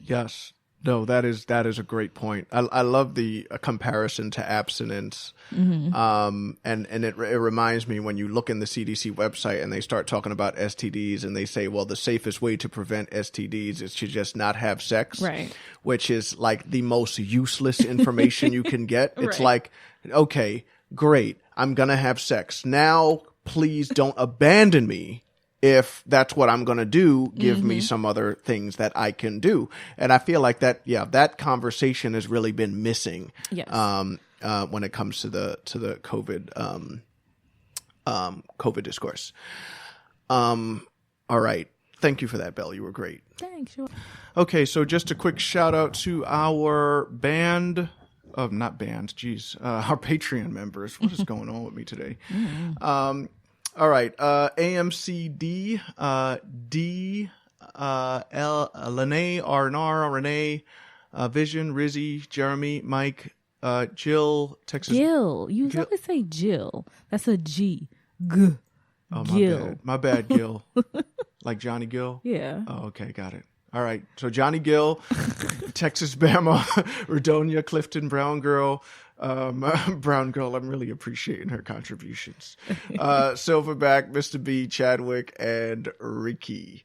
Yes. No, that is a great point. I love the comparison to abstinence. And it reminds me when you look in the CDC website and they start talking about STDs and they say, well, the safest way to prevent STDs is to just not have sex, Right. which is like the most useless information you can get. It's Right. like, okay, great, I'm going to have sex. Now, please don't abandon me. If that's what I'm going to do, give me some other things that I can do. And I feel like that conversation has really been missing. Yes. When it comes to the COVID, COVID discourse. All right. Thank you for that, Belle. You were great. Thanks. Sure. Okay. So just a quick shout out to our band of not bands. Our Patreon members. What is going on with me today? All right. AMCD, D, L, Lene, Arnar, Renee, Vision, Rizzy, Jeremy, Mike, Jill, Texas. Gil. You always say Jill. That's a G. G. Oh, Gil. My bad, Gil. Like Johnny Gill? Yeah. Oh, okay. Got it. All right. So Johnny Gill, Texas Bama, Redonia, Clifton, Brown Girl, Brown Girl. I'm really appreciating her contributions. Silverback, Mr. B, Chadwick, and Ricky.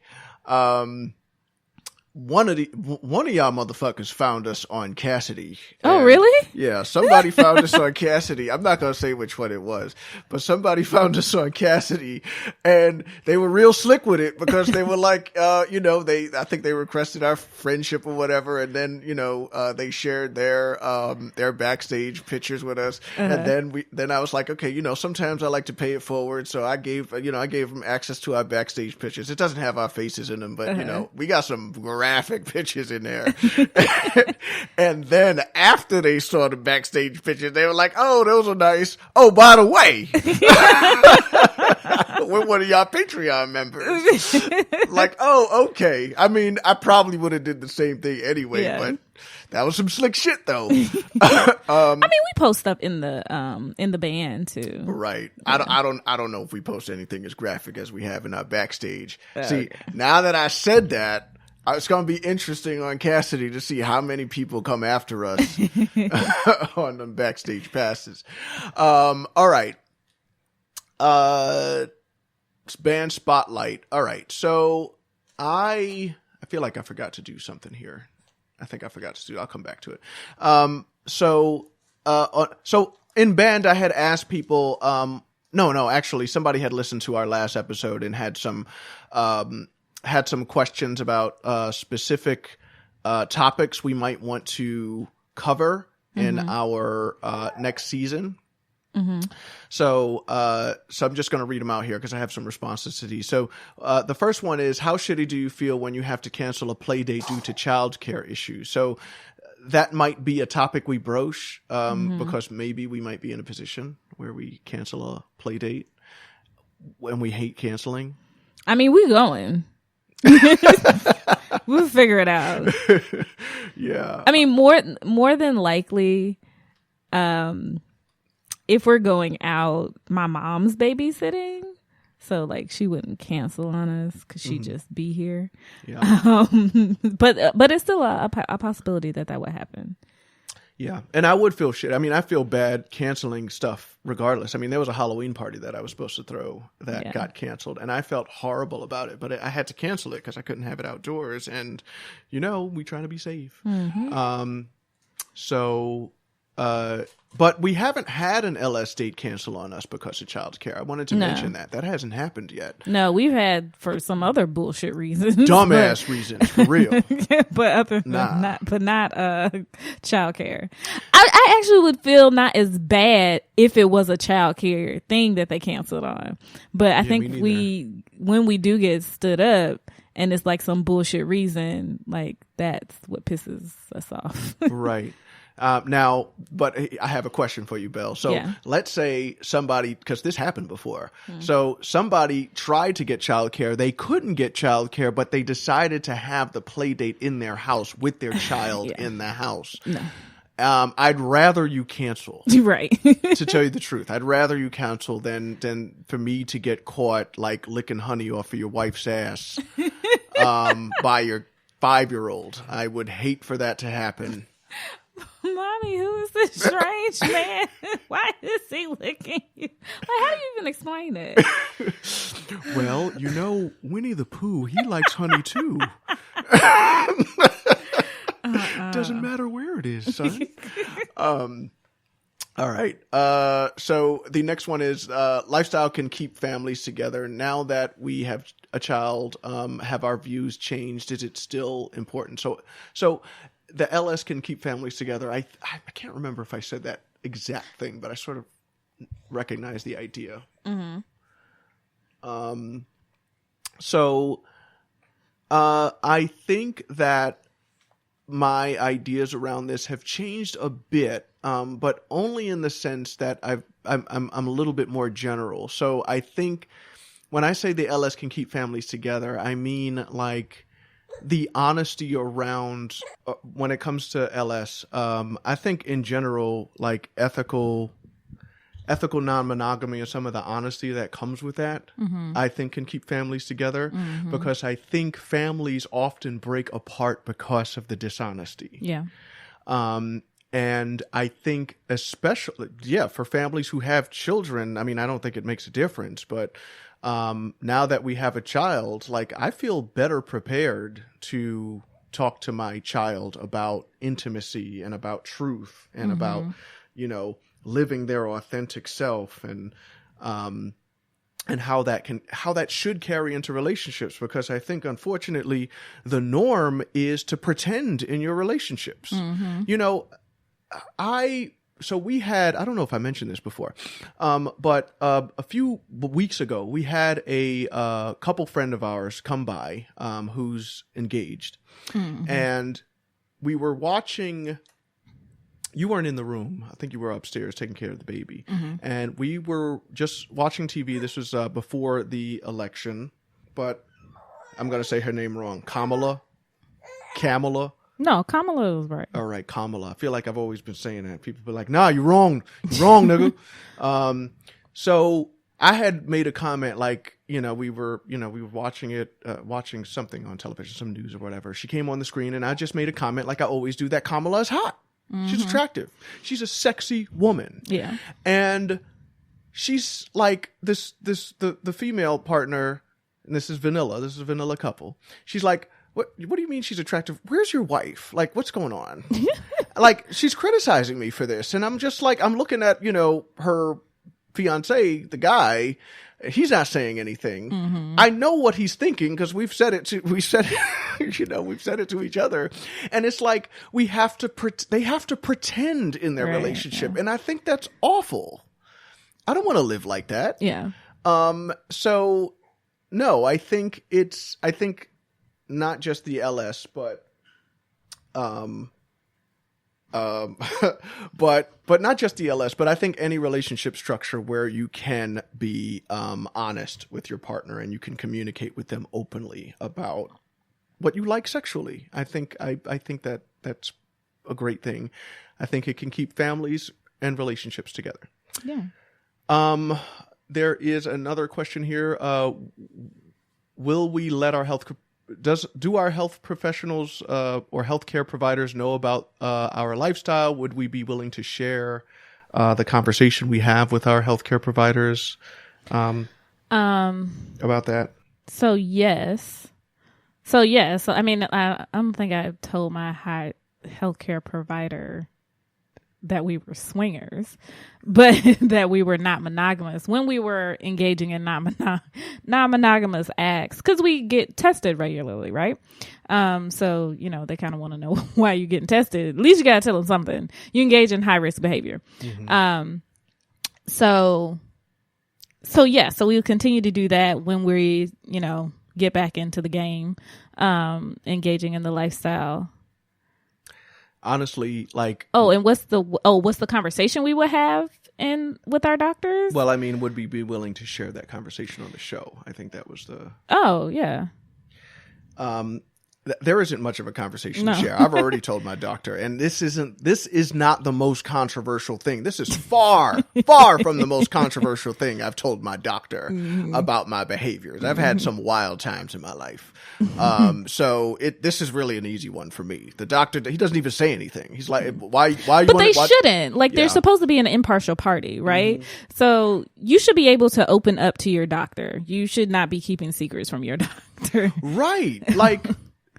One of y'all motherfuckers found us on Cassidy. Oh, really? Yeah, somebody found us on Cassidy. I'm not going to say which one it was, but somebody found us on Cassidy, and they were real slick with it because they were like, I think they requested our friendship or whatever, and then, they shared their backstage pictures with us, and then I was like, okay, sometimes I like to pay it forward, so I gave them access to our backstage pictures. It doesn't have our faces in them, but we got some graphic pictures in there. And then after they saw the backstage pictures, they were like, oh, those are nice. Oh, by the way, we're one of y'all Patreon members. Like, oh, okay. I mean, I probably would have did the same thing anyway, but that was some slick shit though. I mean, we post stuff in the band too. Right. Yeah. I don't know if we post anything as graphic as we have in our backstage. See, now that I said that, it's going to be interesting on Cassidy to see how many people come after us on the backstage passes. All right. Band spotlight. All right. So I feel like I forgot to do something here. I think I forgot to do. I'll come back to it. So in band, I had asked people. Actually, somebody had listened to our last episode and had some questions about specific topics we might want to cover in our next season. So I'm just going to read them out here because I have some responses to these. So the first one is, how shitty do you feel when you have to cancel a play date due to childcare issues? So that might be a topic we broach because maybe we might be in a position where we cancel a play date when we hate canceling. I mean, we going. We'll figure it out. Yeah. I mean, more than likely, if we're going out, my mom's babysitting, so like she wouldn't cancel on us because she'd just be here. Yeah. But it's still a possibility that would happen. Yeah, and I would feel shit. I mean, I feel bad canceling stuff regardless. I mean, there was a Halloween party that I was supposed to throw that got canceled, and I felt horrible about it. But I had to cancel it because I couldn't have it outdoors, and we try to be safe. But we haven't had an LS date cancel on us because of childcare. I wanted to mention that. That hasn't happened yet. No, we've had for some other bullshit reasons. Dumbass reasons, for real. But not childcare. I actually would feel not as bad if it was a childcare thing that they canceled on. But I think when we do get stood up and it's like some bullshit reason, like that's what pisses us off. Right. Now, but I have a question for you, Belle. So let's say somebody, because this happened before. So somebody tried to get childcare. They couldn't get childcare, but they decided to have the play date in their house with their child in the house. No. I'd rather you cancel. Right. To tell you the truth, I'd rather you cancel than for me to get caught like licking honey off of your wife's ass by your 5-year-old. I would hate for that to happen. Mommy, who is this strange man? Why is he licking you? Like, how do you even explain it? Well, Winnie the Pooh, he likes honey too. Doesn't matter where it is, son. All right. So the next one is lifestyle can keep families together. Now that we have a child, have our views changed? Is it still important? So the LS can keep families together. I can't remember if I said that exact thing, but I sort of recognize the idea. Mm-hmm. So I think that my ideas around this have changed a bit, but only in the sense that I'm a little bit more general. So I think when I say the LS can keep families together, I mean like the honesty around when it comes to LS. I think in general, like ethical non-monogamy and some of the honesty that comes with that, I think can keep families together, because I think families often break apart because of the dishonesty. Yeah. And I think especially, for families who have children, I mean, I don't think it makes a difference, but now that we have a child, like I feel better prepared to talk to my child about intimacy and about truth and about, living their authentic self and how that should carry into relationships, because I think unfortunately the norm is to pretend in your relationships. So we had, I don't know if I mentioned this before, but a few weeks ago we had a couple friend of ours come by who's engaged, and we were watching. You weren't in the room. I think you were upstairs taking care of the baby. And we were just watching TV. This was before the election, but I'm going to say her name wrong. Kamala? No, Kamala was right. All right, Kamala. I feel like I've always been saying that. People be like, nah, you're wrong. You're wrong, nigga. So I had made a comment like, we were watching watching something on television, some news or whatever. She came on the screen and I just made a comment like I always do, that Kamala is hot. She's attractive. She's a sexy woman. Yeah. And she's like the female partner, and this is a vanilla couple. She's like, what do you mean she's attractive? Where's your wife? Like, what's going on? Like, she's criticizing me for this. And I'm just like, I'm looking at, her fiance, the guy, he's not saying anything. I know what he's thinking because we've said it to each other. And it's like, they have to pretend in their relationship. Yeah. And I think that's awful. I don't want to live like that. Yeah. So no, I think not just the LS, but but not just the LS, but I think any relationship structure where you can be honest with your partner and you can communicate with them openly about what you like sexually. I think that that's a great thing. I think it can keep families and relationships together. Yeah. There is another question here. Will we let our do our health professionals or healthcare providers know about our lifestyle? Would we be willing to share the conversation we have with our healthcare providers about that? So yes. So I mean, I don't think I told my healthcare provider that we were swingers, but that we were not monogamous when we were engaging in non-monogamous acts, because we get tested regularly, right? So, they kind of want to know why you're getting tested. At least you got to tell them something. You engage in high-risk behavior. So we'll continue to do that when we, get back into the game, engaging in the lifestyle. Honestly, like, and what's the conversation we would have with our doctors? Well, I mean, would we be willing to share that conversation on the show? I think that was the. Oh yeah. There isn't much of a conversation No. to share. I've already told my doctor, and this is not the most controversial thing. This is far from the most controversial thing I've told my doctor about my behaviors. I've had some wild times in my life. So this is really an easy one for me. The doctor, he doesn't even say anything. He's like, why you But they shouldn't. Like, they're supposed to be an impartial party, right? So you should be able to open up to your doctor. You should not be keeping secrets from your doctor. Right. Like,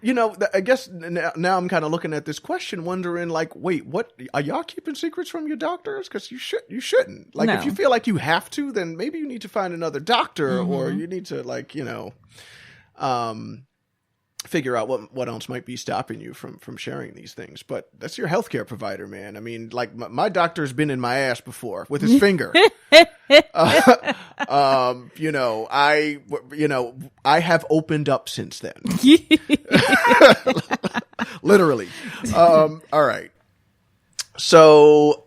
you know, I guess now I'm kind of looking at this question, wondering, like, wait, what are y'all keeping secrets from your doctors? Because you shouldn't. Like, No. if you feel like you have to, then maybe you need to find another doctor, or you need to, like, you know, figure out what else might be stopping you from sharing these things. But that's your healthcare provider, man. I mean, like, my doctor's been in my ass before with his finger. I have opened up since then. Literally. All right. So,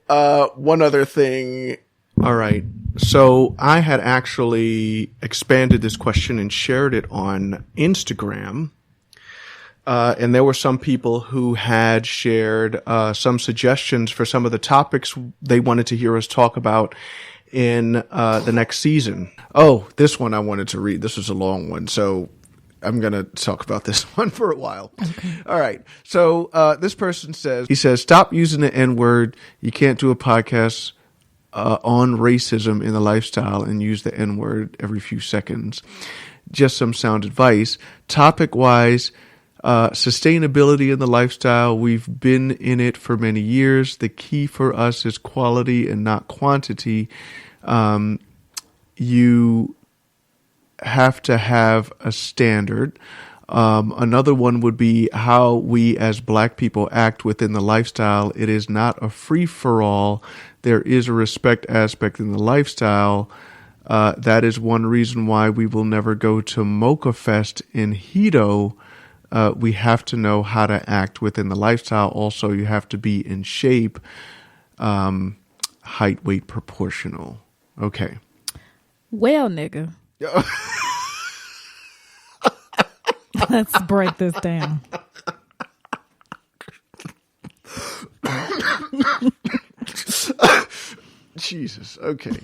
one other thing. All right. So I had actually expanded this question and shared it on Instagram. And there were some people who had shared some suggestions for some of the topics they wanted to hear us talk about in the next season. Oh, this one I wanted to read. This was a long one, so I'm going to talk about this one for a while. Okay. All right. So this person says, stop using the N-word. You can't do a podcast on racism in the lifestyle and use the N-word every few seconds. Just some sound advice. Topic-wise, sustainability in the lifestyle. We've been in it for many years. The key for us is quality and not quantity. You have to have a standard. Another one would be how we as Black people act within the lifestyle. It is not a free-for-all. There is a respect aspect in the lifestyle. That is one reason why we will never go to Mocha Fest in Hito. We have to know how to act within the lifestyle. Also, you have to be in shape, height, weight, proportional. Okay. Well, nigga. Let's break this down. Jesus. Okay.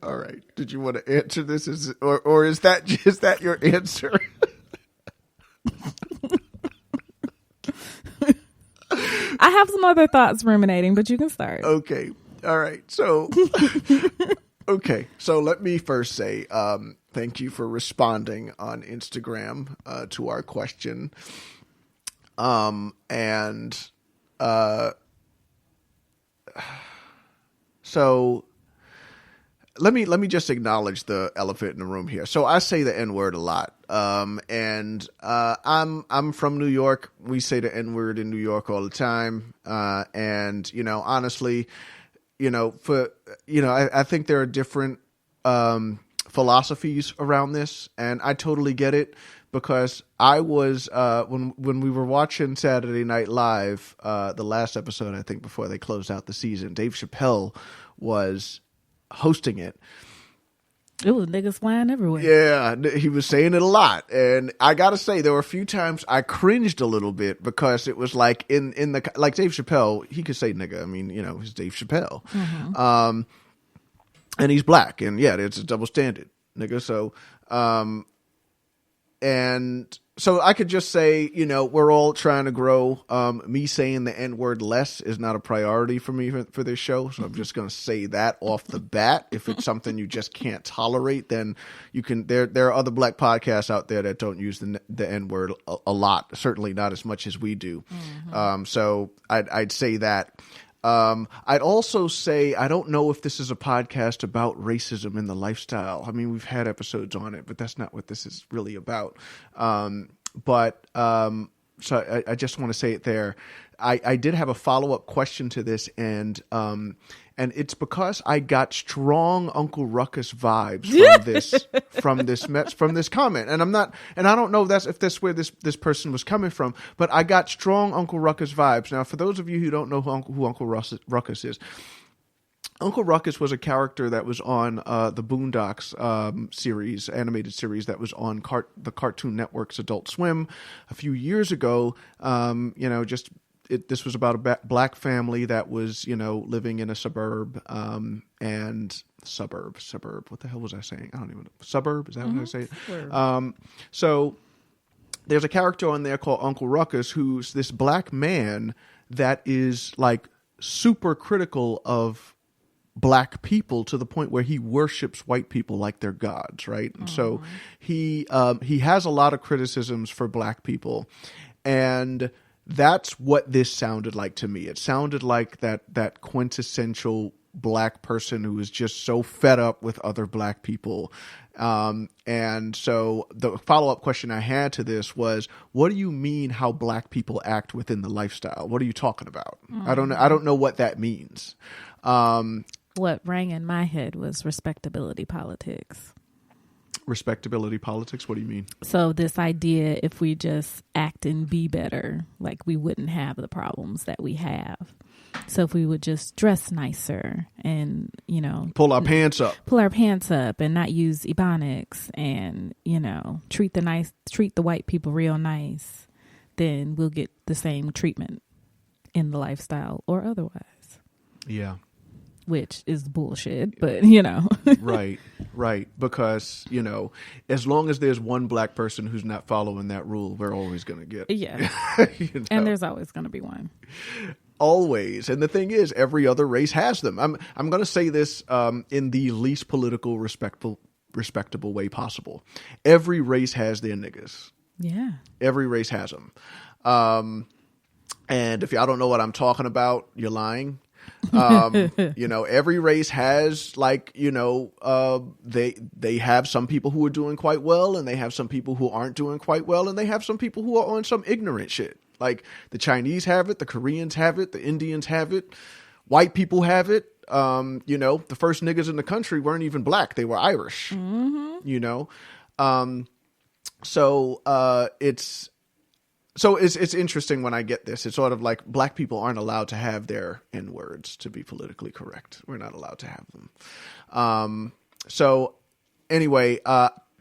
All right. Did you want to answer this? Or is that your answer? I have some other thoughts ruminating, but you can start. Okay. All right. So, okay. So let me first say, thank you for responding on Instagram, to our question. So let me just acknowledge the elephant in the room here. So I say the N-word a lot. I'm from New York. We say the N-word in New York all the time. And, you know, honestly, I think there are different, philosophies around this, and I totally get it, because I was, when we were watching Saturday Night Live, the last episode, I think, before they closed out the season, Dave Chappelle was hosting it. It was niggas flying everywhere. Yeah, he was saying it a lot. And I got to say, there were a few times I cringed a little bit, because it was like like Dave Chappelle, he could say nigga. I mean, you know, he's Dave Chappelle. Mm-hmm. And he's Black. And yeah, it's a double standard, nigga. So, and so I could just say, you know, we're all trying to grow. Me saying the N-word less is not a priority for me for this show. So I'm just going to say that off the bat. If it's something you just can't tolerate, then you can, there are other Black podcasts out there that don't use the N-word a lot. Certainly not as much as we do. Mm-hmm. So I'd say that. I'd also say, I don't know if this is a podcast about racism in the lifestyle. I mean, we've had episodes on it, but that's not what this is really about. So I just want to say it there. I did have a follow-up question to this, and it's because I got strong Uncle Ruckus vibes from this comment, and I don't know if that's where this person was coming from, but I got strong Uncle Ruckus vibes. Now, for those of you who don't know who Uncle Ruckus is, Uncle Ruckus was a character that was on the Boondocks series, animated series that was on the Cartoon Network's Adult Swim a few years ago. This was about a black family that was, living in a suburb suburb. What the hell was I saying? I don't even know. Suburb? Is that what I say? So there's a character on there called Uncle Ruckus, who's this black man that is like super critical of black people to the point where he worships white people like they're gods, right? And so he has a lot of criticisms for black people, and that's what this sounded like to me. It sounded like that quintessential black person who is just so fed up with other black people. And so the follow-up question I had to this was, what do you mean how black people act within the lifestyle? What are you talking about? I don't know what that means. What rang in my head was respectability politics. Respectability politics? What do you mean? So this idea, if we just act and be better, like we wouldn't have the problems that we have. So if we would just dress nicer and, pull our pants up and not use ebonics and, treat the white people real nice, then we'll get the same treatment in the lifestyle or otherwise. Yeah. Which is bullshit, but Right. Because, as long as there's one black person who's not following that rule, we're always going to get. Yeah. And there's always going to be one. Always. And the thing is, every other race has them. I'm going to say this in the least political, respectable way possible. Every race has their niggas. Yeah. Every race has them. And if y'all don't know what I'm talking about, you're lying. Every race has they have some people who are doing quite well, and they have some people who aren't doing quite well, and they have some people who are on some ignorant shit. Like the Chinese have it, the Koreans have it, the Indians have it, white people have it. The first niggas in the country weren't even black; they were Irish. So it's interesting when I get this. It's sort of like black people aren't allowed to have their N-words, to be politically correct. We're not allowed to have them. So anyway,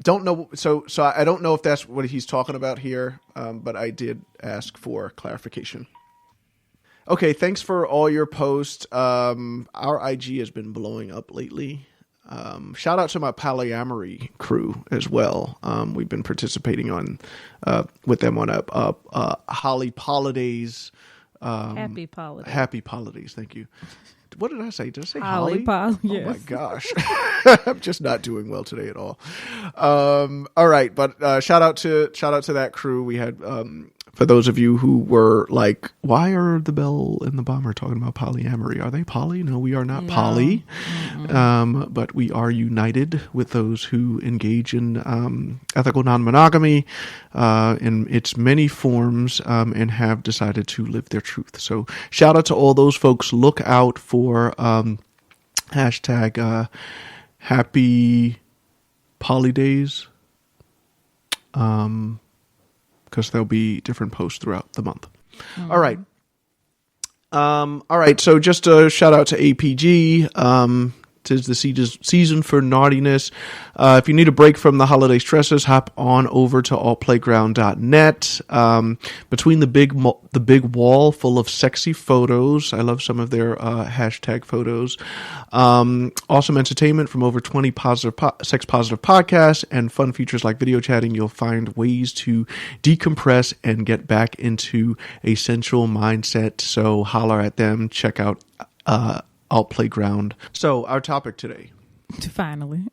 don't know. So I don't know if that's what he's talking about here, but I did ask for clarification. Okay, thanks for all your posts. Our IG has been blowing up lately. Shout out to my polyamory crew as well. We've been participating with them on a Holly Holidays. Happy Holidays. Happy Holidays. Thank you. What did I say? Did I say Holly? Oh Yes. my gosh. I'm just not doing well today at all. All right. But, shout out to that crew. We had, for those of you who were like, why are the Bell and the Bomber talking about polyamory? Are they poly? No, we are not poly. Mm-hmm. But we are united with those who engage in ethical non-monogamy in its many forms and have decided to live their truth. So shout out to all those folks. Look out for hashtag happy poly days. Because there'll be different posts throughout the month. Mm-hmm. All right. So just a shout out to APG. 'Tis the season for naughtiness. If you need a break from the holiday stresses, hop on over to allplayground.net. Between the big wall full of sexy photos. I love some of their hashtag photos. Awesome entertainment from over 20 sex positive podcasts and fun features like video chatting. You'll find ways to decompress and get back into a sensual mindset. So holler at them. Check out Alt Playground. So our topic today. Finally.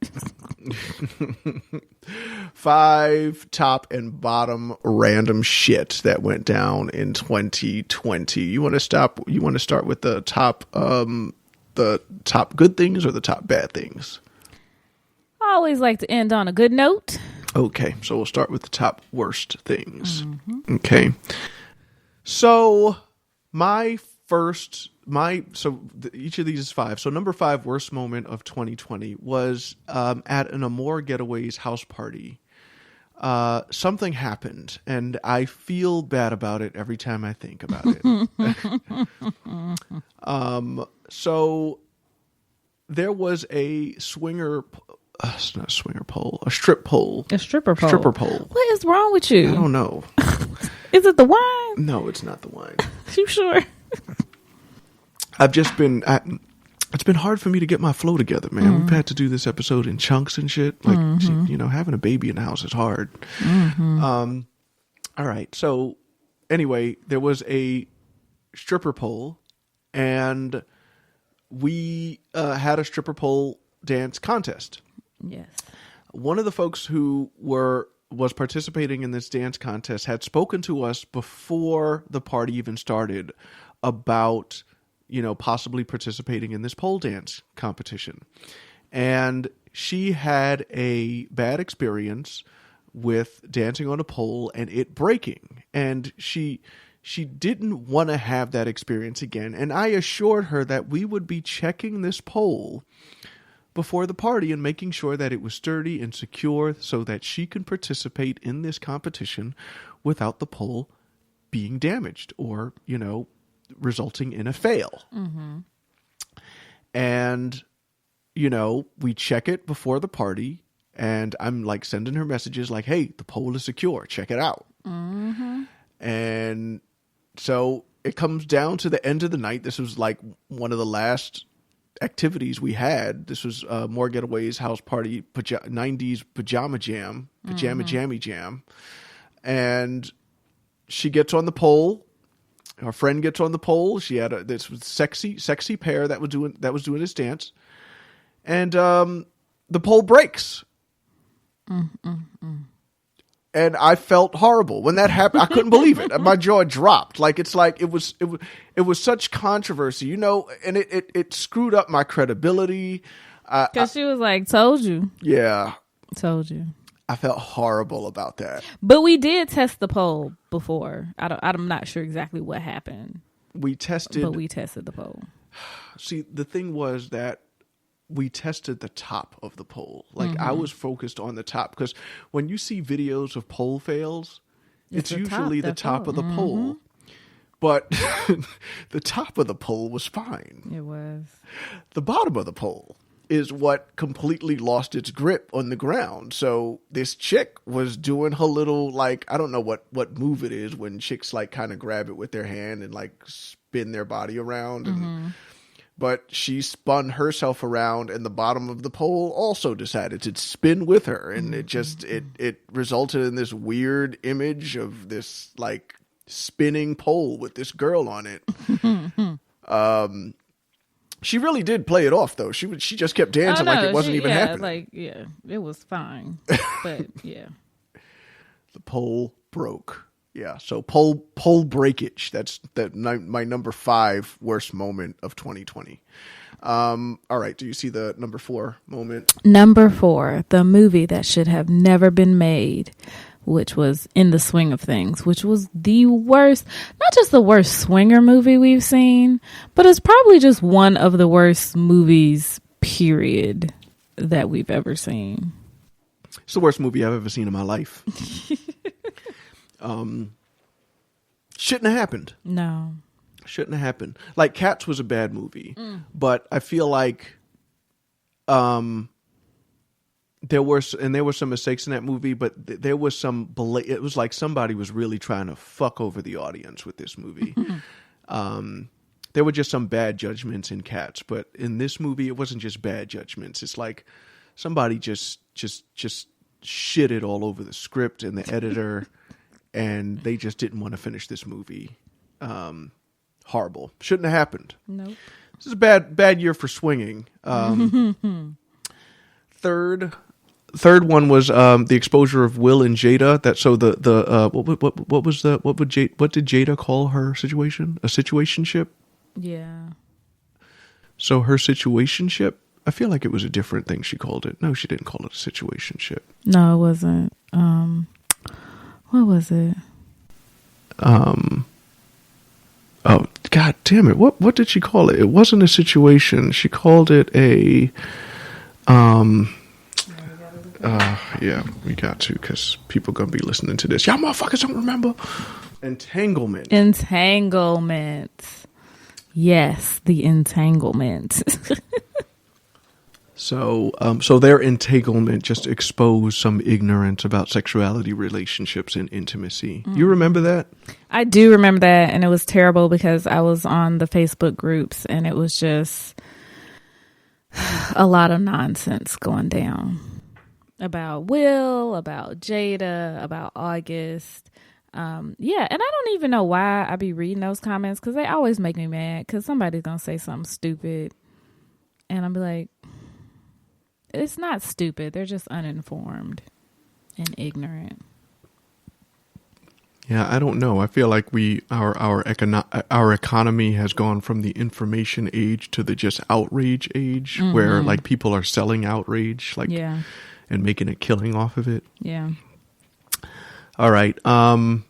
5 top and bottom random shit that went down in 2020. You want to start with the top good things or the top bad things? I always like to end on a good note. Okay, so we'll start with the top worst things. Mm-hmm. Okay. So each of these is 5. So number 5 worst moment of 2020 was at an Amore Getaways house party. Something happened, and I feel bad about it every time I think about it. So there was a swinger. It's not a swinger pole. A strip pole. A stripper pole. Stripper pole. What is wrong with you? I don't know. Is it the wine? No, it's not the wine. You sure? I've just been. It's been hard for me to get my flow together, man. We've had to do this episode in chunks and shit. Like, having a baby in the house is hard. All right. So, anyway, there was a stripper pole, and we had a stripper pole dance contest. Yes. One of the folks who was participating in this dance contest had spoken to us before the party even started about, possibly participating in this pole dance competition. And she had a bad experience with dancing on a pole and it breaking. And she didn't want to have that experience again. And I assured her that we would be checking this pole before the party and making sure that it was sturdy and secure so that she can participate in this competition without the pole being damaged or, resulting in a fail. And, we check it before the party, and I'm like sending her messages like, hey, the pole is secure. Check it out. And so it comes down to the end of the night. This was like one of the last activities we had. This was More Getaway's house party, 90s pajama jammy jam. And she gets on the pole. Our friend gets on the pole. She had this sexy pair that was doing this dance. And the pole breaks. And I felt horrible when that happened. I couldn't believe it. My jaw dropped. It was such controversy, and it screwed up my credibility. Because she was like, told you. Yeah. Told you. I felt horrible about that. But we did test the pole before. I'm not sure exactly what happened. But we tested the pole. See, the thing was that we tested the top of the pole. I was focused on the top because when you see videos of pole fails, it's usually the top of the pole. But the top of the pole was fine. It was. The bottom of the pole is what completely lost its grip on the ground. So this chick was doing her little, I don't know what move it is when chicks kind of grab it with their hand and spin their body around. And but she spun herself around, and the bottom of the pole also decided to spin with her. And it resulted in this weird image of this spinning pole with this girl on it. She really did play it off, though. She just kept dancing like it wasn't even happening. It was fine. But yeah. The pole broke. Yeah, so pole breakage. That's my number 5 worst moment of 2020. All right, do you see the number 4 moment? Number 4, the movie that should have never been made, which was In the Swing of Things, which was the worst, not just the worst swinger movie we've seen, but it's probably just one of the worst movies, period, that we've ever seen. It's the worst movie I've ever seen in my life. Shouldn't have happened. No. Shouldn't have happened. Cats was a bad movie, but I feel like there were some mistakes in that movie, but there was it was like somebody was really trying to fuck over the audience with this movie. There were just some bad judgments in Cats, but in this movie, it wasn't just bad judgments. It's like somebody just shitted all over the script and the editor. And they just didn't want to finish this movie. Horrible. Shouldn't have happened. Nope. This is a bad year for swinging. Third one was the exposure of Will and Jada. What did Jada call her situation? A situationship? Yeah. So her situationship, I feel like it was a different thing she called it. No, she didn't call it a situationship. No, it wasn't. What was it? Oh, God damn it. What did she call it? It wasn't a situation. She called it a, yeah, we got to, because people going to be listening to this. Y'all motherfuckers don't remember. Entanglement. Yes, the entanglement. So their entanglement just exposed some ignorance about sexuality, relationships, and intimacy. You remember that? I do remember that, and it was terrible because I was on the Facebook groups, and it was just a lot of nonsense going down about Will, about Jada, about August. Yeah, and I don't even know why I be reading those comments because they always make me mad because somebody's gonna say something stupid, and I'll be like, it's not stupid. They're just uninformed and ignorant. Yeah, I don't know. I feel like our economy has gone from the information age to the just outrage age, where like people are selling outrage, like, and making a killing off of it. Yeah. All right. And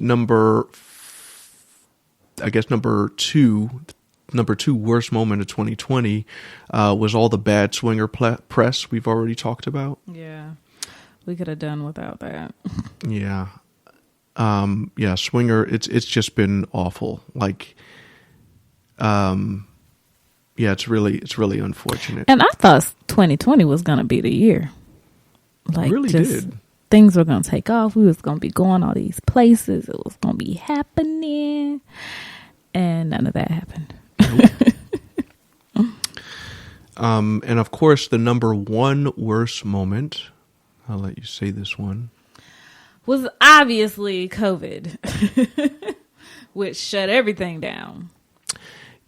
number two worst moment of 2020 was all the bad swinger press we've already talked about. Yeah. We could have done without that. Yeah. Yeah, swinger, it's just been awful. Like, yeah, it's really unfortunate. And I thought 2020 was going to be the year. Like, really did. Things were going to take off. We was going to be going all these places. It was going to be happening. And none of that happened. Nope. And of course, the number one worst moment, I'll let you say this one, was obviously COVID, which shut everything down.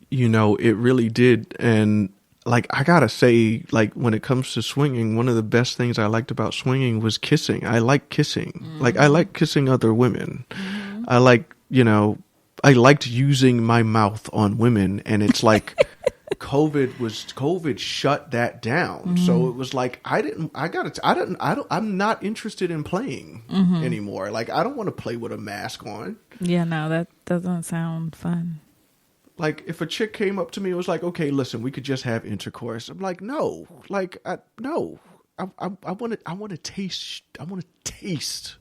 You know, it really did. And like, I gotta say, like, when it comes to swinging, one of the best things I liked about swinging was kissing. I like kissing. Like, I like kissing other women. I like, you know, I liked using my mouth on women, and it's like COVID shut that down. So it was like, I'm not interested in playing anymore. Like, I don't want to play with a mask on. Yeah, no, that doesn't sound fun. Like, if a chick came up to me and was like, okay, listen, we could just have intercourse. I'm like, no, like, no, I want to taste. I want to taste.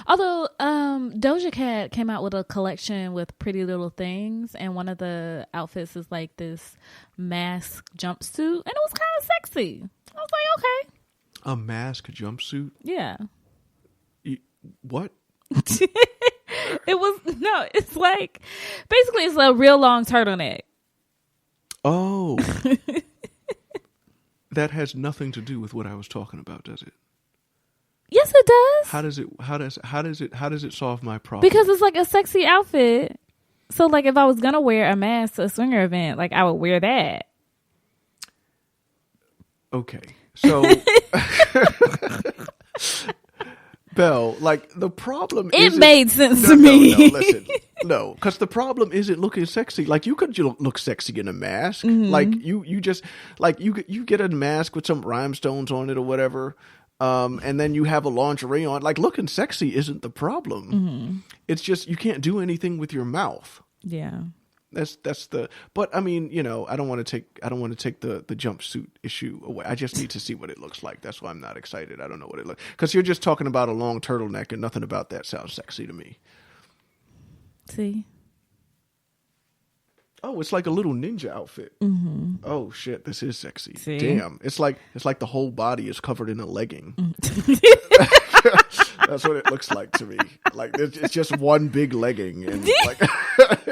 Although Doja Cat came out with a collection with Pretty Little Things, and one of the outfits is like this mask jumpsuit, and it was kind of sexy. I was like, okay. A mask jumpsuit? Yeah. What? It's like, basically it's a real long turtleneck. Oh. That has nothing to do with what I was talking about, does it? Yes, it does. How does it solve my problem? Because it's like a sexy outfit. So like, if I was gonna wear a mask to a swinger event, like, I would wear that. Okay. So Belle, like, the problem it made sense to me. No, listen. No, because the problem isn't looking sexy. Like, you could look sexy in a mask. Like, you just, like, you get a mask with some rhinestones on it or whatever. And then you have a lingerie on. Like, looking sexy isn't the problem. It's just, you can't do anything with your mouth. Yeah. That's the, but I mean, you know, I don't want to take the jumpsuit issue away. I just need to see what it looks like. That's why I'm not excited. I don't know what it looks, because you're just talking about a long turtleneck and nothing about that sounds sexy to me. See? Oh, it's like a little ninja outfit. Oh shit, this is sexy. See? Damn, it's like the whole body is covered in a legging. That's what it looks like to me. Like, it's just one big legging, and like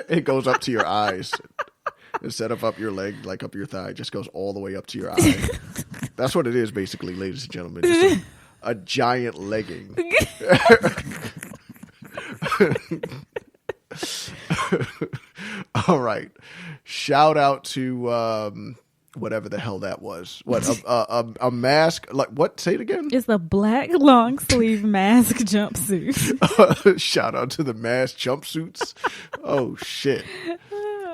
it goes up to your eyes instead of up your leg, like up your thigh. It just goes all the way up to your eye. That's what it is, basically, ladies and gentlemen. Just a giant legging. All right. Shout out to whatever the hell that was. What, a mask? Like, what? Say it again. It's a black long sleeve mask jumpsuit. Shout out to the mask jumpsuits. Oh shit.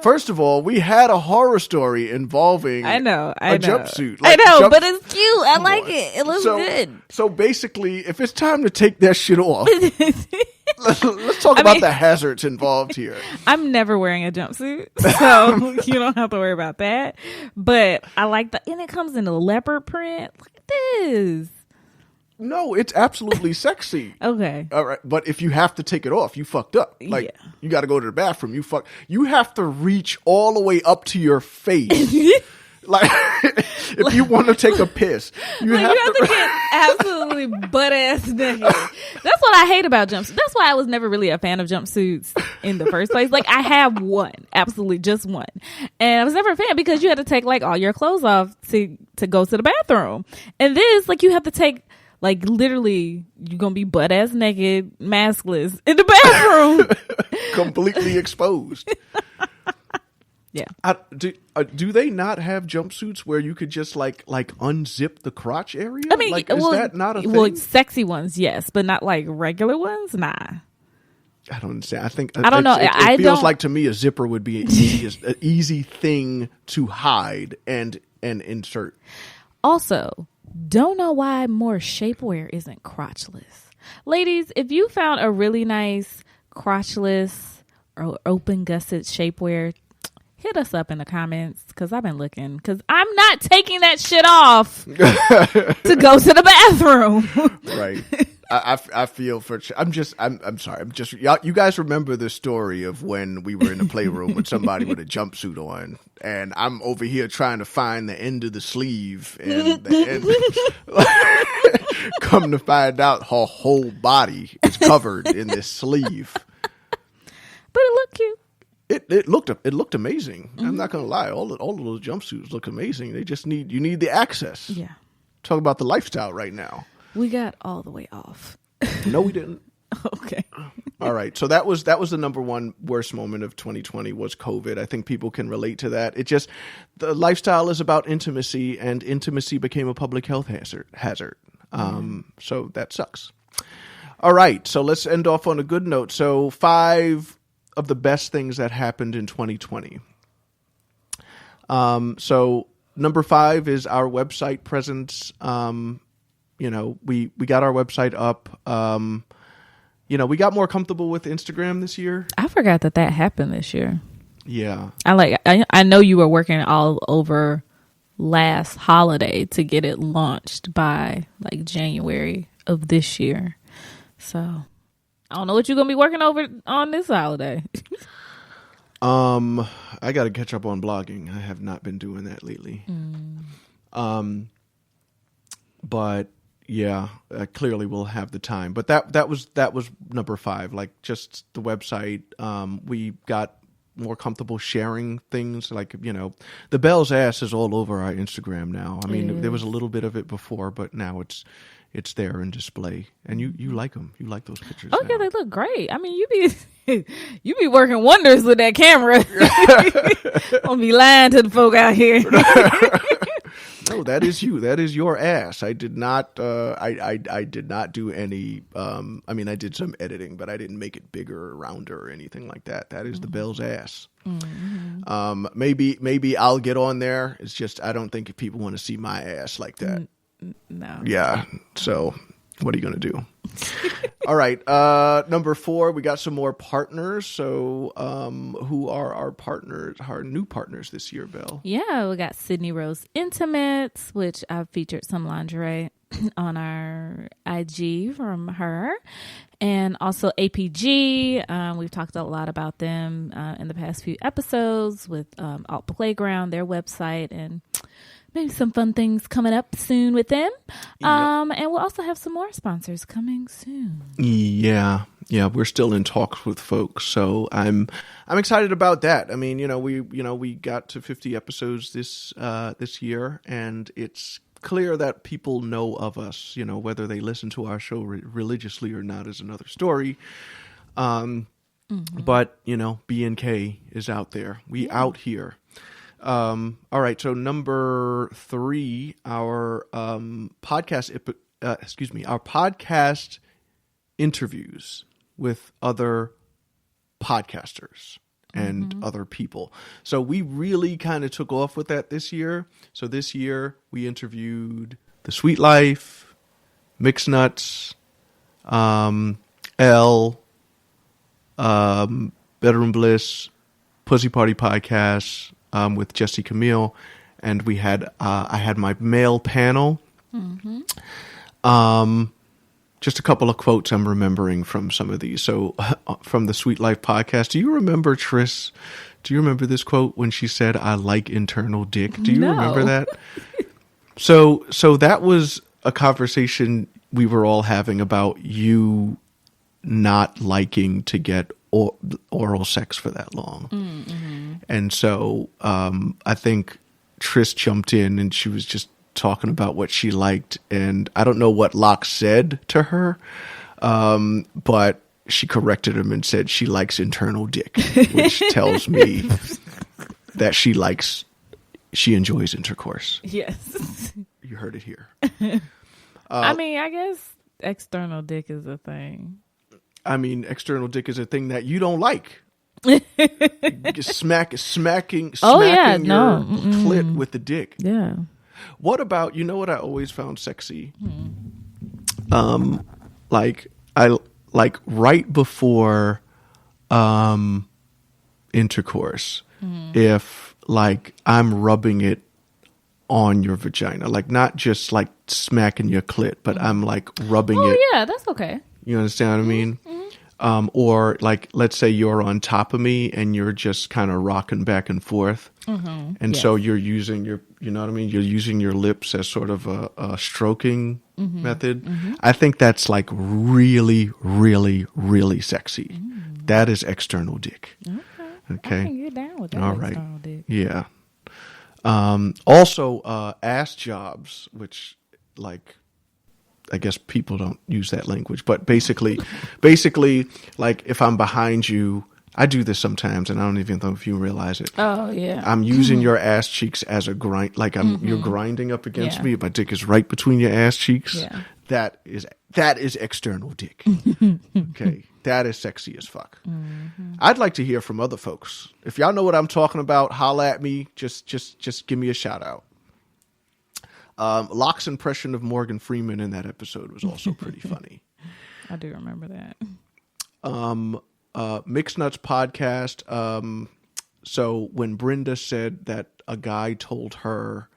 First of all, we had a horror story involving I know. jumpsuit. Like, I know, but it's cute. I like it. It looks good. So basically, if it's time to take that shit off, let's talk about the hazards involved here. I'm never wearing a jumpsuit, so you don't have to worry about that. But I like and it comes in a leopard print. Look at this. No, it's absolutely sexy. Okay. All right. But if you have to take it off, you fucked up. Like, you got to go to the bathroom. You have to reach all the way up to your face Like, if you want to take a piss, you have to get absolutely butt ass naked. That's what I hate about jumpsuits. That's why I was never really a fan of jumpsuits in the first place. Like, I have one, absolutely just one, and I was never a fan because you had to take like all your clothes off to go to the bathroom. And this, like, you have to take, like, literally, you're gonna be butt ass naked, maskless in the bathroom, completely exposed. Yeah. Do they not have jumpsuits where you could just like unzip the crotch area? I mean, like, is that not a thing? Well, sexy ones, yes, but not like regular ones. Nah. I don't understand. I don't know. It feels like to me a zipper would be an easy thing to hide and insert. Also, don't know why more shapewear isn't crotchless. Ladies, if you found a really nice crotchless or open gusset shapewear, hit us up in the comments, because I've been looking, because I'm not taking that shit off to go to the bathroom. Right. I feel for. I'm sorry. You guys remember the story of when we were in the playroom with somebody with a jumpsuit on, and I'm over here trying to find the end of the sleeve, and come to find out her whole body is covered in this sleeve. But it looked cute. It looked amazing. Mm-hmm. I'm not gonna lie. All of those jumpsuits look amazing. They just you need the access. Yeah. Talk about the lifestyle right now. We got all the way off. No, we didn't. Okay. All right. So that was the number one worst moment of 2020 was COVID. I think people can relate to that. The lifestyle is about intimacy, and intimacy became a public health hazard. So that sucks. All right. So let's end off on a good note. So 5 of the best things that happened in 2020. So number 5 is our website presence. We got our website up. We got more comfortable with Instagram this year. I forgot that happened this year. Yeah. I know you were working all over last holiday to get it launched by like January of this year. So I don't know what you're going to be working over on this holiday. I got to catch up on blogging. I have not been doing that lately. But yeah, clearly we'll have the time. But that was number 5. Like, just the website. We got more comfortable sharing things. Like, the Bell's ass is all over our Instagram now. I mean, there was a little bit of it before, but now it's there in display, and you like them. You like those pictures. Oh, yeah, they look great. I mean, you be working wonders with that camera. Don't be lying to the folk out here. No, that is you. That is your ass. I did not. I did not do any. I did some editing, but I didn't make it bigger or rounder or anything like that. That is the Bell's ass. Mm-hmm. Maybe I'll get on there. It's just I don't think people want to see my ass like that. No. Yeah. So what are you going to do? All right. Number 4, we got some more partners. So who are our partners, our new partners this year, Belle? Yeah, we got Sidney Rose Intimates, which I've featured some lingerie on our IG from her. And also APG. We've talked a lot about them in the past few episodes with Alt Playground, their website, and maybe some fun things coming up soon with them. Yep. And we'll also have some more sponsors coming soon. Yeah, we're still in talks with folks, so I'm excited about that. I mean, we got to 50 episodes this year, and it's clear that people know of us. Whether they listen to our show religiously or not is another story. But B&K is out there. We out here. All right. So number 3, our podcast. Our podcast interviews with other podcasters and other people. So we really kind of took off with that this year. So this year we interviewed The Sweet Life, Mixed Nuts, Bedroom Bliss, Pussy Party Podcast, with Jesse Camille, and I had my male panel. just a couple of quotes I'm remembering from some of these. So from the Sweet Life podcast, do you remember Triss? Do you remember this quote when she said, "I like internal dick"? Do you remember that? So that was a conversation we were all having about you not liking to get oral sex for that long. Mm-hmm. And so I think Triss jumped in and she was just talking about what she liked. And I don't know what Locke said to her, but she corrected him and said she likes internal dick, which tells me that she enjoys intercourse. Yes. You heard it here. I mean, I guess external dick is a thing. I mean, external dick is a thing that you don't like. Smacking your clit with the dick. Yeah. What about, you know what I always found sexy? Like right before intercourse, if like I'm rubbing it on your vagina, like not just like smacking your clit, but I'm like rubbing it. Oh yeah, that's okay. You understand what I mean? Or like, let's say you're on top of me and you're just kind of rocking back and forth. And so you're using you know what I mean? You're using your lips as sort of a stroking method. I think that's like really, really, really sexy. That is external dick. Okay. I can get down with that. All right. External dick. Yeah. Also, ass jobs, which like, I guess people don't use that language, but basically, like if I'm behind you, I do this sometimes, and I don't even know if you realize it. Oh yeah, I'm using your ass cheeks as a grind, like you're grinding up against me. My dick is right between your ass cheeks. Yeah. That is external dick. Okay, that is sexy as fuck. I'd like to hear from other folks. If y'all know what I'm talking about, holla at me. Just give me a shout out. Locke's impression of Morgan Freeman in that episode was also pretty funny. I do remember that. Mixed Nuts podcast. So when Brenda said that a guy told her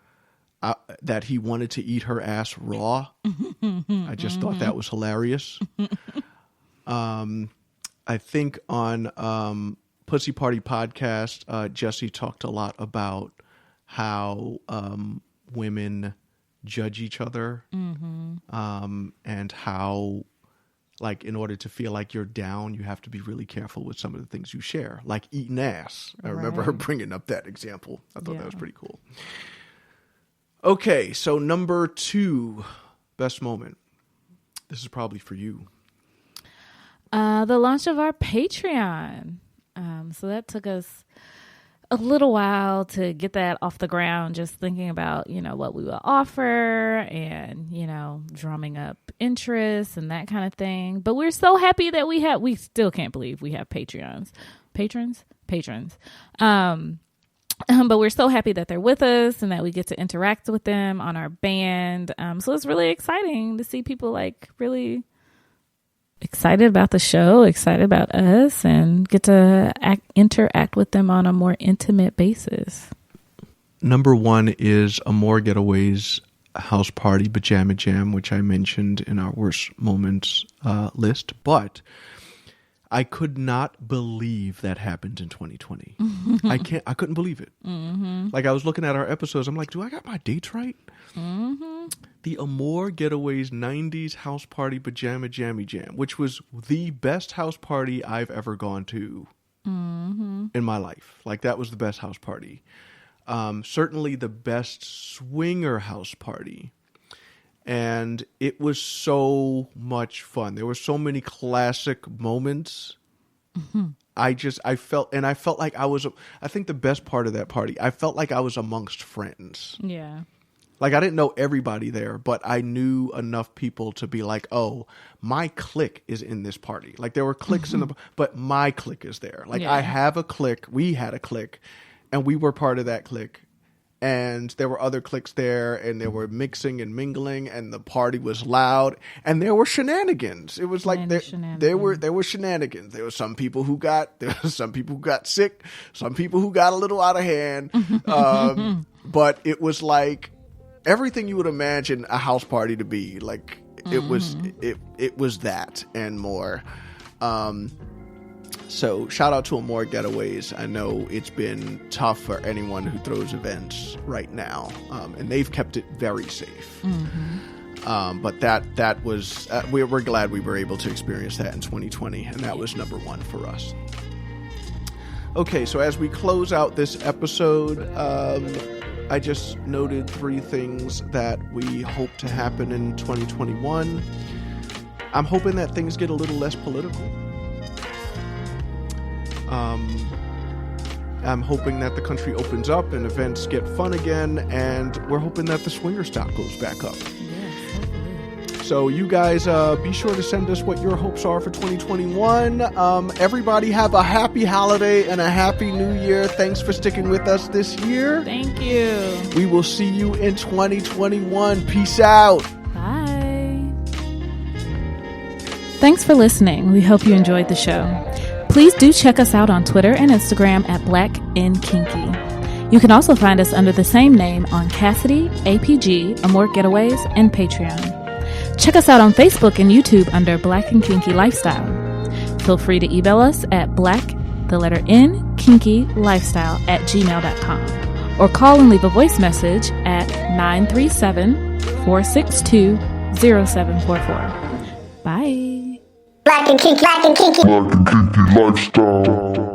that he wanted to eat her ass raw, I just thought that was hilarious. I think on Pussy Party podcast, Jesse talked a lot about how women judge each other, and how, like, in order to feel like you're down, you have to be really careful with some of the things you share, like eating ass. I remember her bringing up that example. I thought that was pretty cool. Okay, so number 2, best moment. This is probably for you. The launch of our Patreon. So that took us a little while to get that off the ground, just thinking about, what we will offer and, drumming up interest and that kind of thing. But we're so happy that we still can't believe we have patrons. But we're so happy that they're with us and that we get to interact with them on our band. So it's really exciting to see people like really excited about the show, excited about us, and get to interact with them on a more intimate basis. Number 1 is Amore Getaway's house party pajama jam, which I mentioned in our worst moments list. But I could not believe that happened in 2020. I couldn't believe it. Like, I was looking at our episodes. I'm like, do I got my dates right? The Amore Getaway's 90s house party pajama jammy jam, which was the best house party I've ever gone to in my life. Like, that was the best house party. Certainly the best swinger house party. And it was so much fun. There were so many classic moments. I felt like I think the best part of that party, I felt like I was amongst friends. Yeah. Like, I didn't know everybody there, but I knew enough people to be like, oh, my clique is in this party. Like, there were cliques but my clique is there. Like, I have a clique. We had a clique, and we were part of that clique. And there were other cliques there, and they were mixing and mingling, and the party was loud, and there were shenanigans. It was like there were shenanigans. There were some people who got sick, some people who got a little out of hand, but it was like everything you would imagine a house party to be. Like, it was that and more. So shout out to Amore Getaways. I know it's been tough for anyone who throws events right now, and they've kept it very safe. But that was we're glad we were able to experience that in 2020, and that was number one for us. Okay, so as we close out this episode, I just noted 3 things that we hope to happen in 2021. I'm hoping that things get a little less political. I'm hoping that the country opens up and events get fun again, and we're hoping that the swinger stock goes back up. So you guys be sure to send us what your hopes are for 2021. Everybody have a happy holiday and a happy new year. Thanks for sticking with us this year. Thank you. We will see you in 2021. Peace out. Bye. Thanks for listening. We hope you enjoyed the show. Please do check us out on Twitter and Instagram at Black and Kinky. You can also find us under the same name on Cassidy, APG, Amore Getaways, and Patreon. Check us out on Facebook and YouTube under Black and Kinky Lifestyle. Feel free to email us at black_kinky_lifestyle@gmail.com or call and leave a voice message at 937-462-0744. Bye. Black and kinky lifestyle.